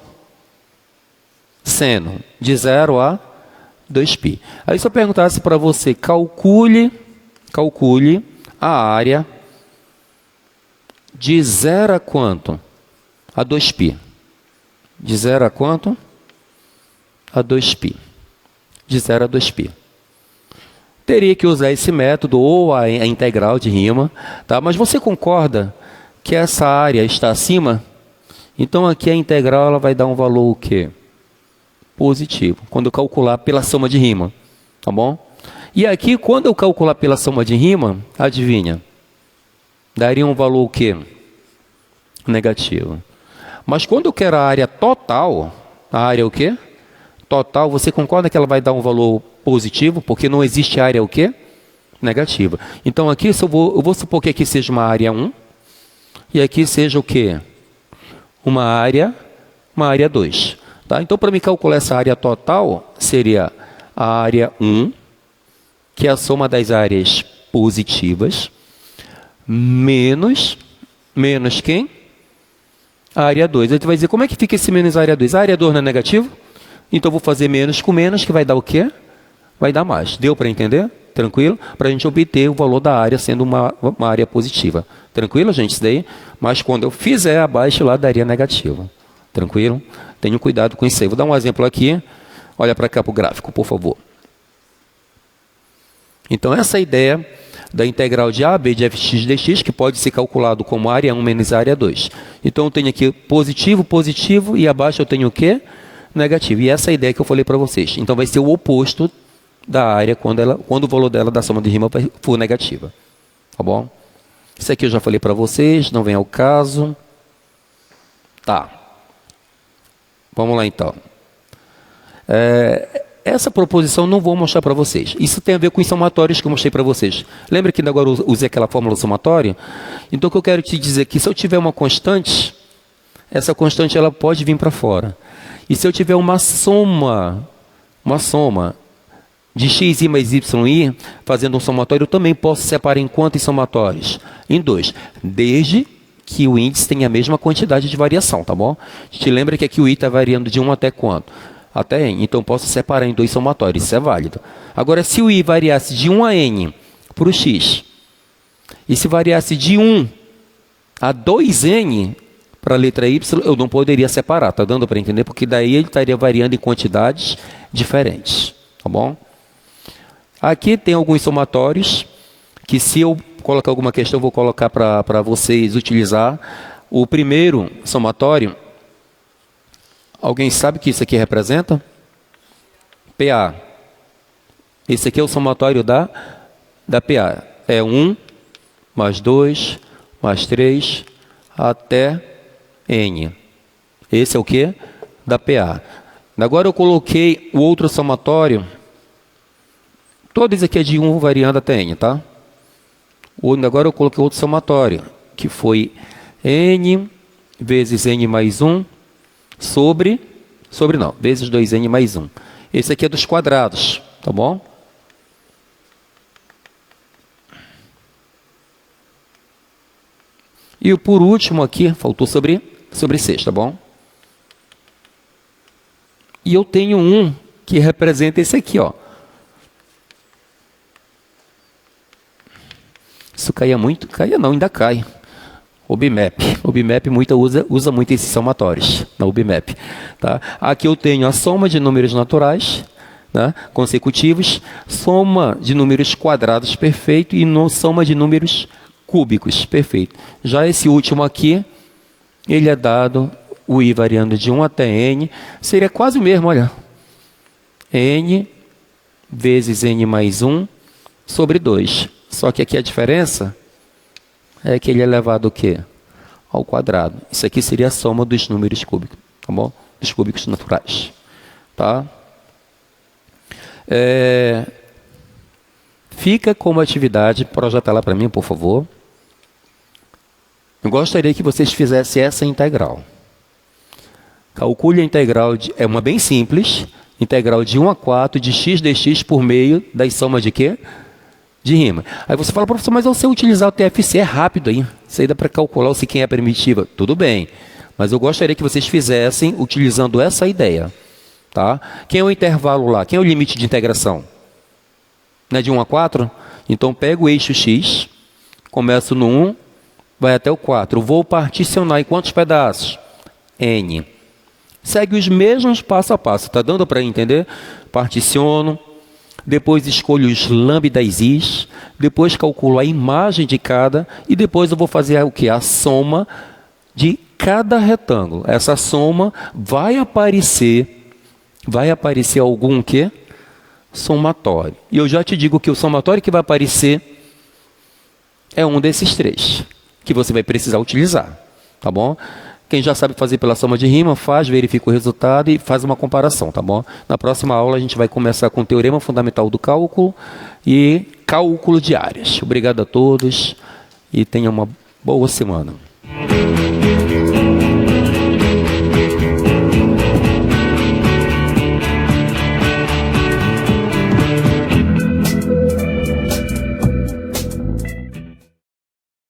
seno, de 0 a 2π. Aí se eu perguntasse para você, calcule a área de 0 a quanto? A 2π. De 0 a quanto? A 2π. De 0 a 2π. Teria que usar esse método ou a integral de rima, tá? Mas você concorda que essa área está acima? Então aqui a integral ela vai dar um valor o quê? Positivo, quando eu calcular pela soma de rima, tá bom? E aqui, quando eu calcular pela soma de rima, adivinha? Daria um valor o quê? Negativo. Mas quando eu quero a área total, a área o quê? Total, você concorda que ela vai dar um valor positivo? Porque não existe área o quê? Negativa. Então aqui, eu vou supor que aqui seja uma área 1, e aqui seja o quê? Uma área 2. Tá? Então, para me calcular essa área total, seria a área 1, que é a soma das áreas positivas, menos quem? A área 2. Aí você vai dizer, como é que fica esse menos a área 2? A área 2 não é negativo? Então, eu vou fazer menos com menos, que vai dar o quê? Vai dar mais. Deu para entender? Tranquilo? Para a gente obter o valor da área sendo uma área positiva. Tranquilo, gente, isso daí? Mas quando eu fizer abaixo lá, daria negativo. Tranquilo? Tenham cuidado com isso aí. Vou dar um exemplo aqui. Olha para cá para o gráfico, por favor. Então, essa ideia da integral de AB de fx dx, que pode ser calculado como área 1 menos área 2. Então, eu tenho aqui positivo, positivo, e abaixo eu tenho o quê? Negativo. E essa é a ideia que eu falei para vocês. Então, vai ser o oposto da área quando o valor dela da soma de rima for negativa. Tá bom? Isso aqui eu já falei para vocês, não vem ao caso. Tá. Vamos lá, então. Essa proposição não vou mostrar para vocês. Isso tem a ver com os somatórios que eu mostrei para vocês. Lembra que agora eu usei aquela fórmula somatória? Então, o que eu quero te dizer é que se eu tiver uma constante, essa constante ela pode vir para fora. E se eu tiver uma soma de xi mais yi, fazendo um somatório, eu também posso separar em quantos somatórios? Em 2. Desde que o índice tenha a mesma quantidade de variação, tá bom? A gente lembra que aqui o i está variando de 1 até quanto? Até n. Então, posso separar em 2 somatórios. Isso é válido. Agora, se o i variasse de 1 a n para o x, e se variasse de 1 a 2n para a letra y, eu não poderia separar. Está dando para entender? Porque daí ele estaria variando em quantidades diferentes. Tá bom? Aqui tem alguns somatórios que, se eu colocar alguma questão, eu vou colocar para vocês utilizar. O primeiro somatório, alguém sabe o que isso aqui representa? PA. Esse aqui é o somatório da PA. É 1, mais 2, mais 3, até N. Esse é o que? Da PA. Agora eu coloquei o outro somatório. Todos aqui é de 1 variando até N, tá? Agora eu coloquei outro somatório, que foi N vezes N mais 1 vezes 2N mais 1. Esse aqui é dos quadrados, tá bom? E por último aqui, faltou sobre 6, tá bom? E eu tenho um que representa esse aqui, ó. Isso caía muito? Caía não, ainda cai. O BMAP. O BMAP usa muito esses somatórios na UBMAP. Tá? Aqui eu tenho a soma de números naturais, né, consecutivos, soma de números quadrados perfeito e soma de números cúbicos perfeito. Já esse último aqui, ele é dado, o i variando de 1 até n, seria quase o mesmo, olha. N vezes n mais 1 sobre 2. Só que aqui a diferença é que ele é elevado o quê? Ao quadrado. Isso aqui seria a soma dos números cúbicos, tá bom? Dos cúbicos naturais, tá? Fica como atividade, projeta lá para mim, por favor. Eu gostaria que vocês fizessem essa integral. Calcule a integral, é uma bem simples, integral de 1 a 4 de x dx por meio das somas de quê? De rima. Aí você fala, professor, mas ao você utilizar o TFC é rápido aí. Isso aí dá para calcular se quem é primitiva. Tudo bem. Mas eu gostaria que vocês fizessem utilizando essa ideia. Tá? Quem é o intervalo lá? Quem é o limite de integração? Não é de 1 a 4? Então, pego o eixo x, começo no 1, vai até o 4. Vou particionar em quantos pedaços? N. Segue os mesmos passo a passo. Está dando para entender? Particiono. Depois escolho os lambdas i's, depois calculo a imagem de cada, e depois eu vou fazer o que? A soma de cada retângulo. Essa soma vai aparecer algum quê? Somatório. E eu já te digo que o somatório que vai aparecer é um desses três, que você vai precisar utilizar, tá bom? Quem já sabe fazer pela soma de rima, faz, verifica o resultado e faz uma comparação, tá bom? Na próxima aula a gente vai começar com o teorema fundamental do cálculo e cálculo de áreas. Obrigado a todos e tenham uma boa semana.